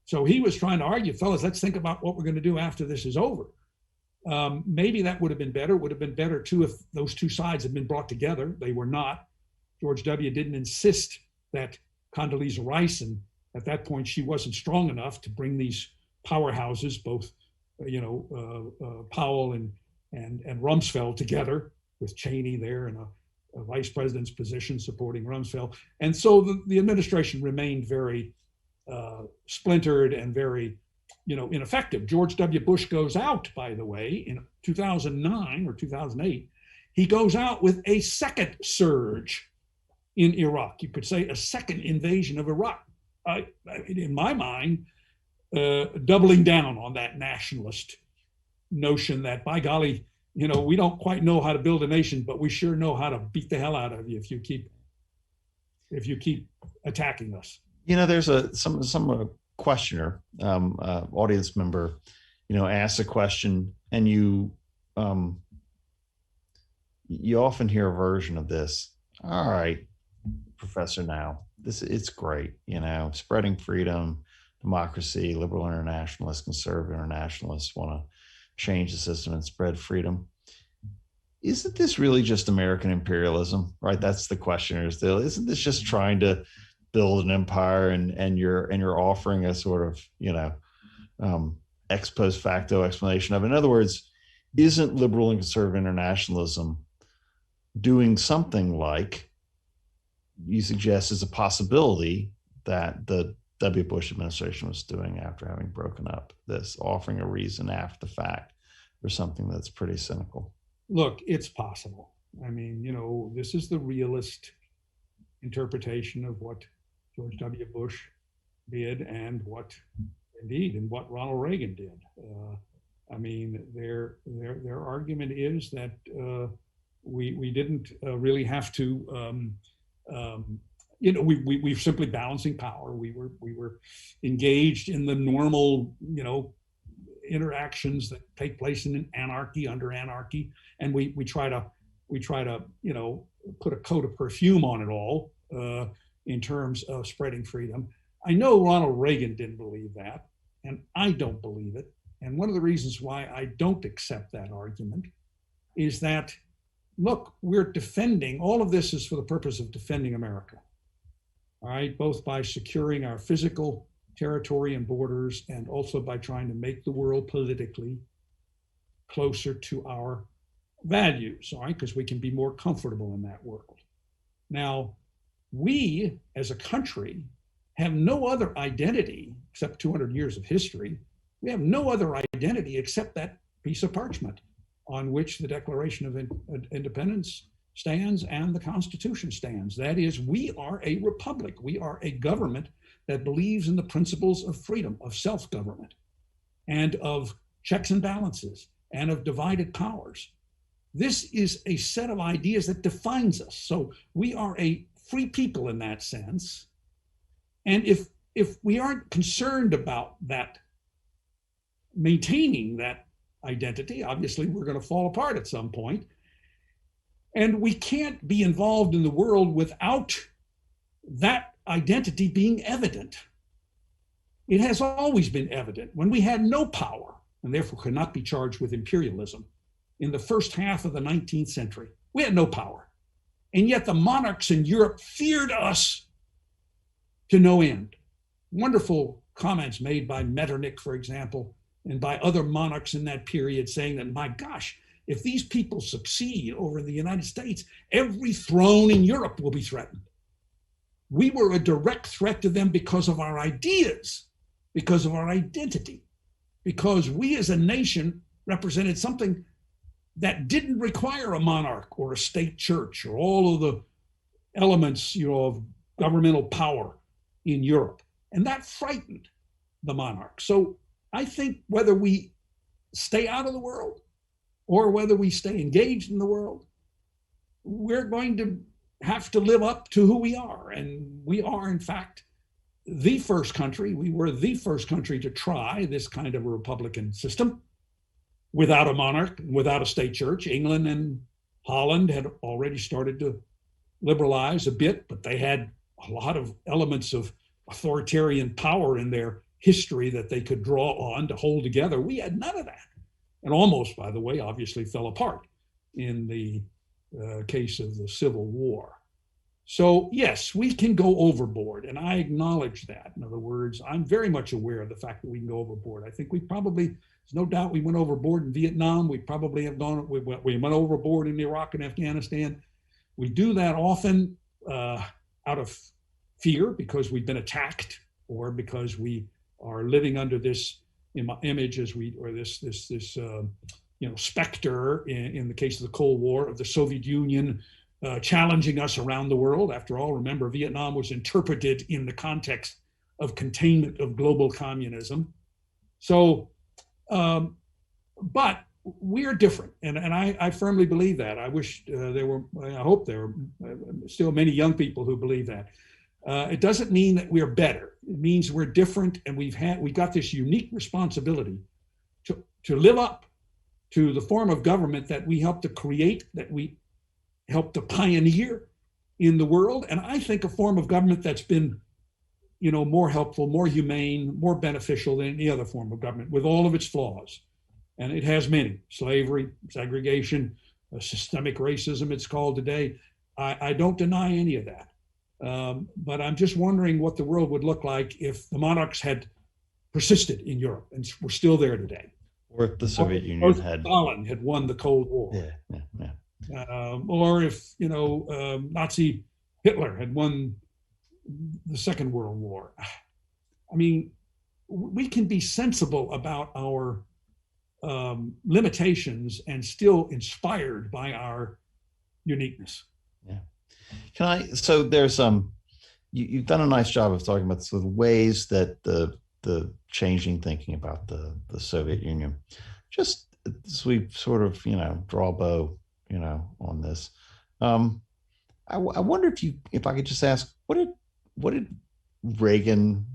So he was trying to argue, fellas, let's think about what we're going to do after this is over. Maybe that would have been better. Would have been better, too, if those two sides had been brought together. They were not. George W. didn't insist that Condoleezza Rice, and at that point, she wasn't strong enough to bring these powerhouses, both Powell and Rumsfeld together, with Cheney there in a vice president's position supporting Rumsfeld. And so the administration remained very splintered and very, ineffective. George W. Bush goes out, by the way, in 2009 or 2008. He goes out with a second surge in Iraq. You could say a second invasion of Iraq. In my mind, doubling down on that nationalist notion that, by golly, we don't quite know how to build a nation, but we sure know how to beat the hell out of you if you keep attacking us. There's some questioner, audience member, ask a question, and you often hear a version of this. All right, Professor, now it's great, spreading freedom, democracy, liberal internationalists, conservative internationalists want to change the system and spread freedom. Isn't this really just American imperialism, right? That's the question. Isn't this just trying to build an empire, and you're offering a sort of ex post facto explanation of it? In other words, isn't liberal and conservative internationalism doing something like you suggest is a possibility that the W. Bush administration was doing after having broken up this, offering a reason after the fact for something that's pretty cynical? Look, it's possible. I mean, this is the realist interpretation of what George W. Bush did and what Ronald Reagan did. I mean, their argument is that we didn't really have to. We were simply balancing power. We were engaged in the normal, interactions that take place in an anarchy under anarchy, and we try to put a coat of perfume on it all in terms of spreading freedom. I know Ronald Reagan didn't believe that, and I don't believe it. And one of the reasons why I don't accept that argument is that, look, we're defending, all of this is for the purpose of defending America, all right, both by securing our physical territory and borders, and also by trying to make the world politically closer to our values, all right, because we can be more comfortable in that world. Now, we as a country have no other identity except 200 years of history. We have no other identity except that piece of parchment on which the Declaration of Independence stands and the Constitution stands. That is, we are a republic. We are a government that believes in the principles of freedom, of self-government, and of checks and balances, and of divided powers. This is a set of ideas that defines us. So we are a free people in that sense. And if we aren't concerned about that, maintaining that identity, obviously we're going to fall apart at some point. And we can't be involved in the world without that identity being evident. It has always been evident. When we had no power, and therefore could not be charged with imperialism, in the first half of the 19th century, we had no power. And yet the monarchs in Europe feared us to no end. Wonderful comments made by Metternich, for example, and by other monarchs in that period, saying that, my gosh, if these people succeed over the United States, every throne in Europe will be threatened. We were a direct threat to them because of our ideas, because of our identity, because we as a nation represented something that didn't require a monarch or a state church or all of the elements, of governmental power in Europe. And that frightened the monarch. So I think whether we stay out of the world or whether we stay engaged in the world, we're going to have to live up to who we are. And we are, in fact, the first country. We were the first country to try this kind of a republican system without a monarch, without a state church. England and Holland had already started to liberalize a bit, but they had a lot of elements of authoritarian power in their history that they could draw on to hold together. We had none of that. And almost, by the way, obviously fell apart in the case of the Civil War. So yes, we can go overboard, and I acknowledge that. In other words, I'm very much aware of the fact that we can go overboard. I think we probably, there's no doubt we went overboard in Vietnam. We probably have we went overboard in Iraq and Afghanistan. We do that often out of fear because we've been attacked, or because we are living under this image specter in the case of the Cold War of the Soviet Union challenging us around the world. After all, remember, Vietnam was interpreted in the context of containment of global communism. So, but we're different, and I firmly believe that. I wish I hope there were still many young people who believe that. It doesn't mean that we're better. It means we're different, and we got this unique responsibility to to live up to the form of government that we helped to create, that we helped to pioneer in the world. And I think a form of government that's been, more helpful, more humane, more beneficial than any other form of government, with all of its flaws. And it has many: slavery, segregation, systemic racism, it's called today. I don't deny any of that. But I'm just wondering what the world would look like if the monarchs had persisted in Europe and were still there today. Or if the Soviet Union had Stalin had won the Cold War. Or if, Nazi Hitler had won the Second World War. I mean, we can be sensible about our limitations and still inspired by our uniqueness. Yeah. So there's you've done a nice job of talking about the ways that the changing thinking about the Soviet Union. Just as we sort of, draw a bow, on this. I wonder if I could just ask, what did Reagan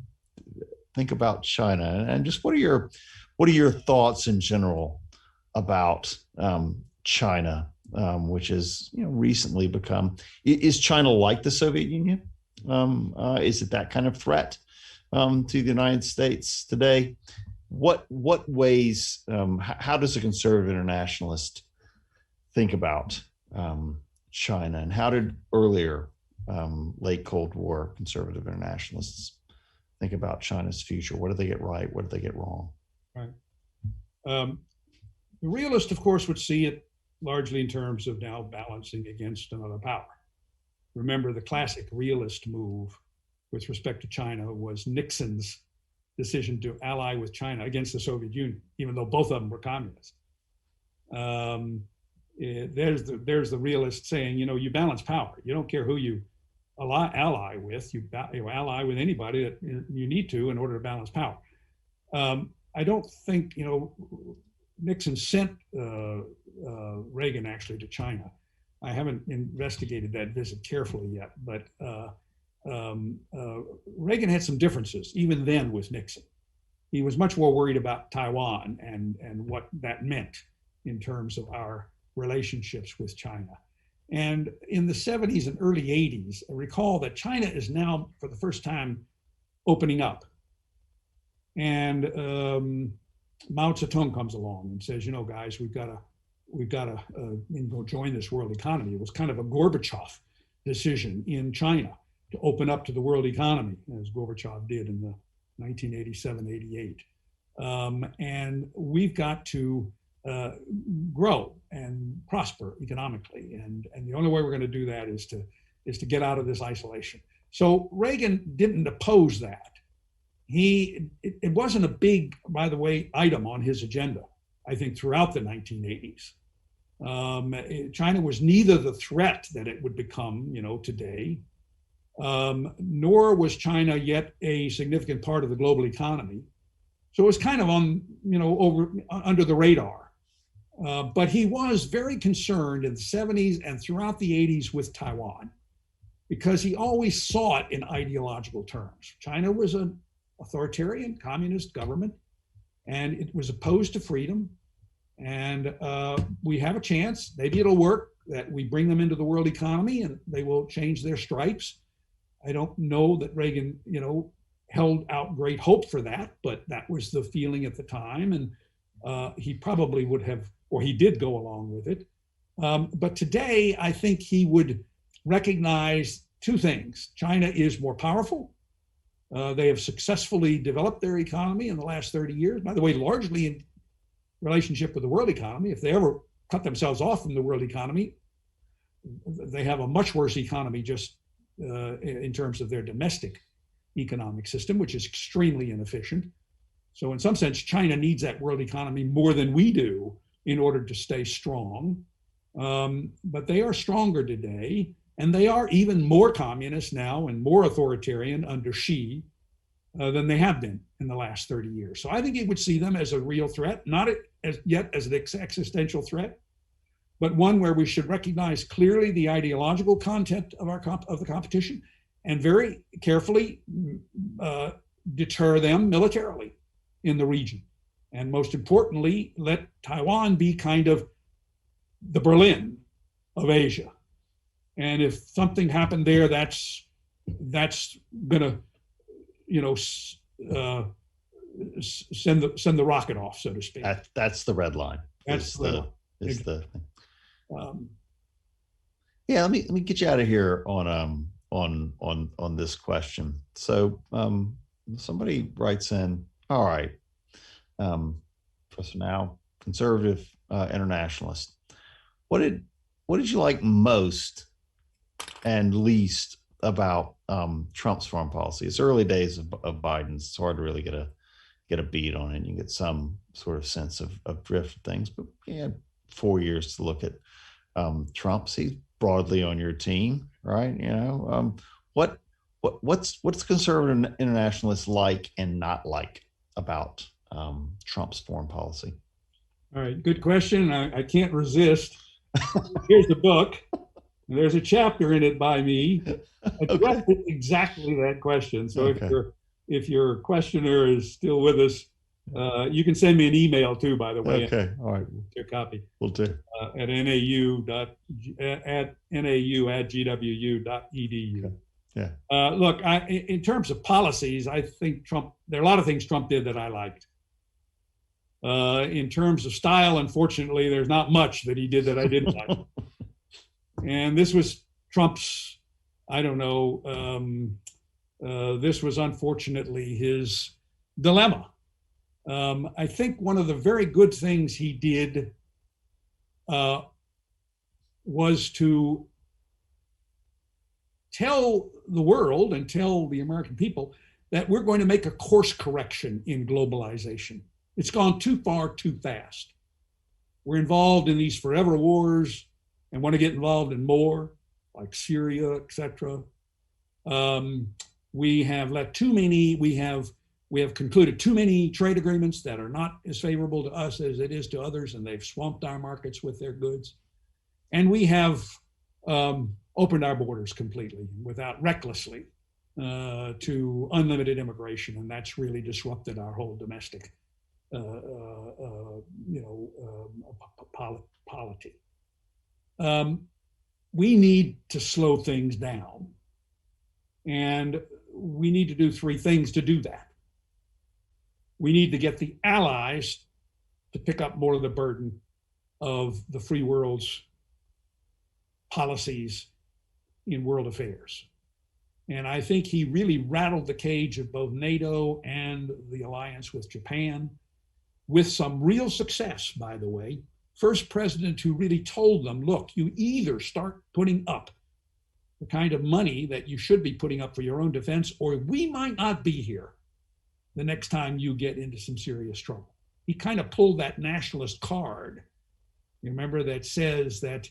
think about China, and just what are your thoughts in general about China, which is recently become, is China like the Soviet Union? Is it that kind of threat to the United States today? What ways? How does a conservative internationalist think about China, and how did earlier late Cold War conservative internationalists think about China's future? What did they get right? What did they get wrong? Right. The realist, of course, would see it largely in terms of now balancing against another power. Remember, the classic realist move with respect to China was Nixon's decision to ally with China against the Soviet Union, even though both of them were communists. There's the realist saying, you balance power. You don't care who you ally with. You ally with anybody that you need to in order to balance power. I don't think, Nixon sent Reagan actually to China. I haven't investigated that visit carefully yet, but Reagan had some differences even then with Nixon. He was much more worried about Taiwan and what that meant in terms of our relationships with China. And in the 70s and early 80s, I recall that China is now, for the first time, opening up. And Mao Zedong comes along and says, guys, we've got to join this world economy. It was kind of a Gorbachev decision in China to open up to the world economy, as Gorbachev did in the 1987, 88. And we've got to grow and prosper economically. And the only way we're going to do that is to get out of this isolation. So Reagan didn't oppose that. It wasn't a big, by the way, item on his agenda, I think, throughout the 1980s. China was neither the threat that it would become, today, nor was China yet a significant part of the global economy. So it was kind of under the radar. But he was very concerned in the 70s and throughout the 80s with Taiwan, because he always saw it in ideological terms. China was an authoritarian communist government, and it was opposed to freedom. And we have a chance, maybe it'll work, that we bring them into the world economy and they will change their stripes. I don't know that Reagan, held out great hope for that, but that was the feeling at the time. And he probably would have, or he did go along with it. But today, I think he would recognize two things. China is more powerful. They have successfully developed their economy in the last 30 years, by the way, largely in relationship with the world economy. If they ever cut themselves off from the world economy, they have a much worse economy just in terms of their domestic economic system, which is extremely inefficient. So in some sense, China needs that world economy more than we do in order to stay strong. But they are stronger today, and they are even more communist now and more authoritarian under Xi than they have been in the last 30 years. So I think he would see them as a real threat, not yet as an existential threat, but one where we should recognize clearly the ideological content of the competition and very carefully deter them militarily in the region. And most importantly, let Taiwan be kind of the Berlin of Asia. And if something happened there, that's gonna, send the rocket off, so to speak. That's the red line. That's the thing. Yeah, let me get you out of here on this question. So somebody writes in, all right, Professor Now, conservative internationalist. What did you like most and least about Trump's foreign policy? It's early days of Biden's. It's hard to really get a beat on it. You get some sort of sense of drift of things, but 4 years to look at Trump's. He's broadly on your team, right? What's conservative internationalists like and not like about Trump's foreign policy? All right, good question. I can't resist. Here's the book. There's a chapter in it by me addressing exactly that question. So if your questioner is still with us, you can send me an email too, by the way. Okay, all right. Your copy. Will do. At nau@gwu.edu. Yeah. Look, in terms of policies, I think there are a lot of things Trump did that I liked. In terms of style, unfortunately, there's not much that he did that I didn't like. And this was Trump's, this was unfortunately his dilemma. I think one of the very good things he did was to tell the world and tell the American people that we're going to make a course correction in globalization. It's gone too far, too fast. We're involved in these forever wars and want to get involved in more, like Syria, etc. We have concluded too many trade agreements that are not as favorable to us as it is to others, and they've swamped our markets with their goods. And we have opened our borders completely, recklessly, to unlimited immigration, and that's really disrupted our whole domestic polity. We need to slow things down, and we need to do three things to do that. We need to get the allies to pick up more of the burden of the free world's policies in world affairs. And I think he really rattled the cage of both NATO and the alliance with Japan, with some real success, by the way. First president who really told them, look, you either start putting up the kind of money that you should be putting up for your own defense, or we might not be here the next time you get into some serious trouble. He kind of pulled that nationalist card, you remember, that says that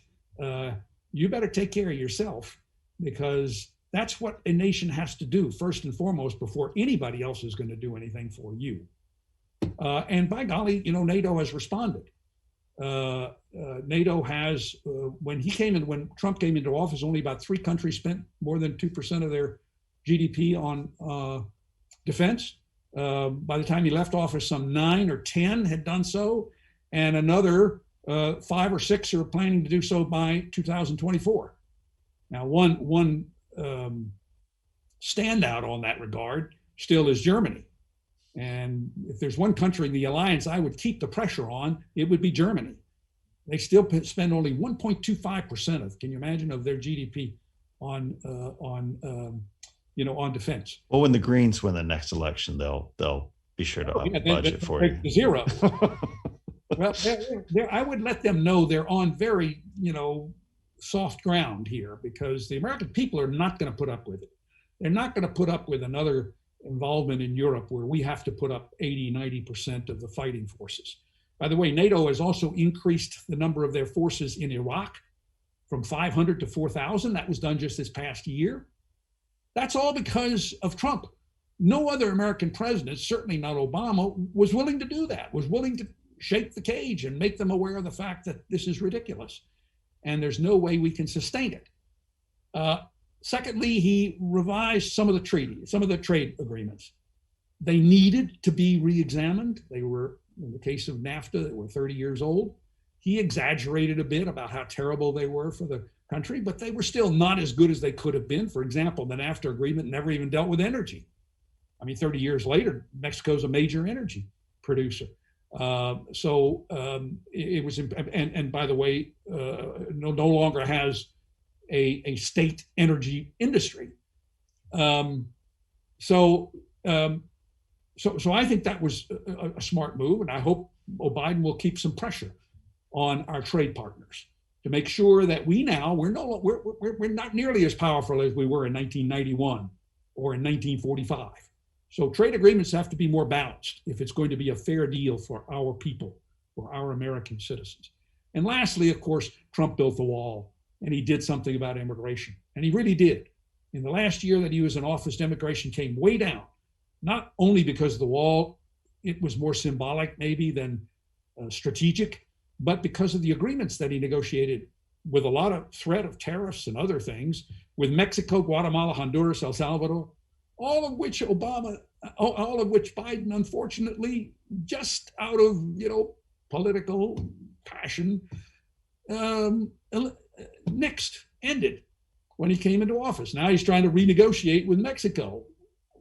you better take care of yourself, because that's what a nation has to do first and foremost before anybody else is going to do anything for you. And by golly, NATO has responded. NATO has, when Trump came into office, only about 3 countries spent more than 2% of their GDP on defense. By the time he left office, some 9 or 10 had done so, and another 5 or 6 are planning to do so by 2024. Now, one standout on that regard still is Germany. And if there's one country in the alliance I would keep the pressure on, it would be Germany. They still spend only 1.25% of, can you imagine, of their GDP on defense. Well, when the Greens win the next election, they'll be sure to up the budget for you. Zero. Well, I would let them know they're on very, soft ground here, because the American people are not going to put up with it. They're not going to put up with another involvement in Europe where we have to put up 80-90% of the fighting forces. By the way, NATO has also increased the number of their forces in Iraq from 500 to 4,000. That was done just this past year. That's all because of Trump. No other American president, certainly not Obama, was willing to do that, was willing to shake the cage and make them aware of the fact that this is ridiculous and there's no way we can sustain it. Secondly, he revised some of the treaties, some of the trade agreements. They needed to be re-examined. They were in the case of NAFTA that were 30 years old. He exaggerated a bit about how terrible they were for the country, but they were still not as good as they could have been. For example, the NAFTA agreement never even dealt with energy. I mean, 30 years later, Mexico's a major energy producer. It was, and by the way, no longer has a state energy industry. So I think that was a smart move, and I hope Biden will keep some pressure on our trade partners to make sure that we're not nearly as powerful as we were in 1991 or in 1945. So trade agreements have to be more balanced if it's going to be a fair deal for our people, for our American citizens. And lastly, of course, Trump built the wall, and he did something about immigration, and he really did. In the last year that he was in office, immigration came way down, not only because of the wall, it was more symbolic maybe than strategic, but because of the agreements that he negotiated with a lot of threat of tariffs and other things with Mexico, Guatemala, Honduras, El Salvador, all of which Biden, unfortunately, just out of political passion, ended when he came into office. Now he's trying to renegotiate with Mexico.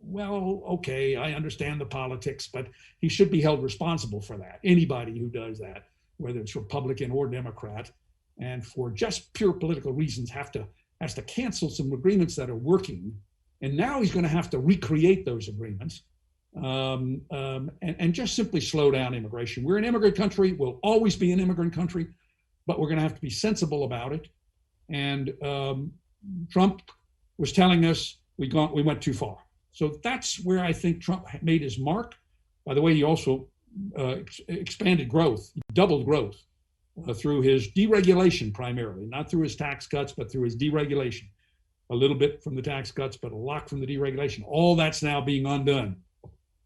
Well, okay, I understand the politics, but he should be held responsible for that. Anybody who does that, whether it's Republican or Democrat, and for just pure political reasons has to cancel some agreements that are working. And now he's going to have to recreate those agreements and just simply slow down immigration. We're an immigrant country. We'll always be an immigrant country, but we're going to have to be sensible about it. And Trump was telling us we went too far. So that's where I think Trump made his mark. By the way, he also expanded growth, doubled growth through his deregulation primarily, not through his tax cuts, but through his deregulation. A little bit from the tax cuts, but a lot from the deregulation. All that's now being undone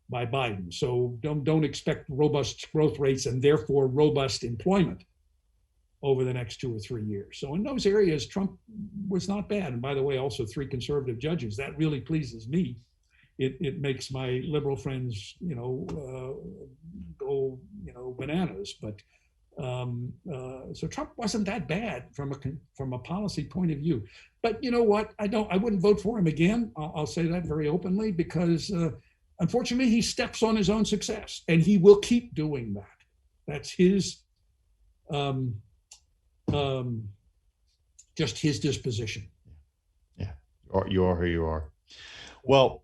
by Biden. So don't expect robust growth rates and therefore robust employment over the next 2 or 3 years. So in those areas, Trump was not bad. And by the way, also 3 conservative judges. That really pleases me. It makes my liberal friends, go, bananas. But so Trump wasn't that bad from a policy point of view. But you know what? I wouldn't vote for him again. I'll say that very openly because unfortunately he steps on his own success, and he will keep doing that. That's his just his disposition. Yeah, you are who you are. Well,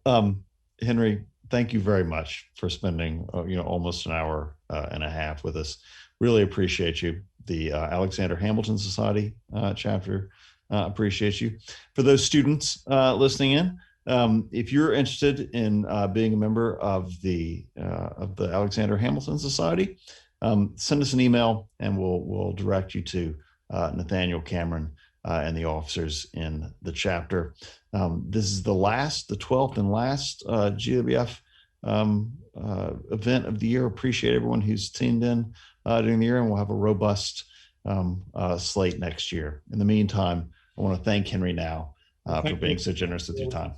Henry, thank you very much for spending almost an hour and a half with us. Really appreciate you. The Alexander Hamilton Society chapter appreciates you. For those students listening in, if you're interested in being a member of the Alexander Hamilton Society, send us an email and we'll direct you to Nathaniel Cameron and the officers in the chapter. This is the 12th and last GWF event of the year. Appreciate everyone who's tuned in during the year, and we'll have a robust slate next year. In the meantime, I want to thank Henry now for being so generous with your time.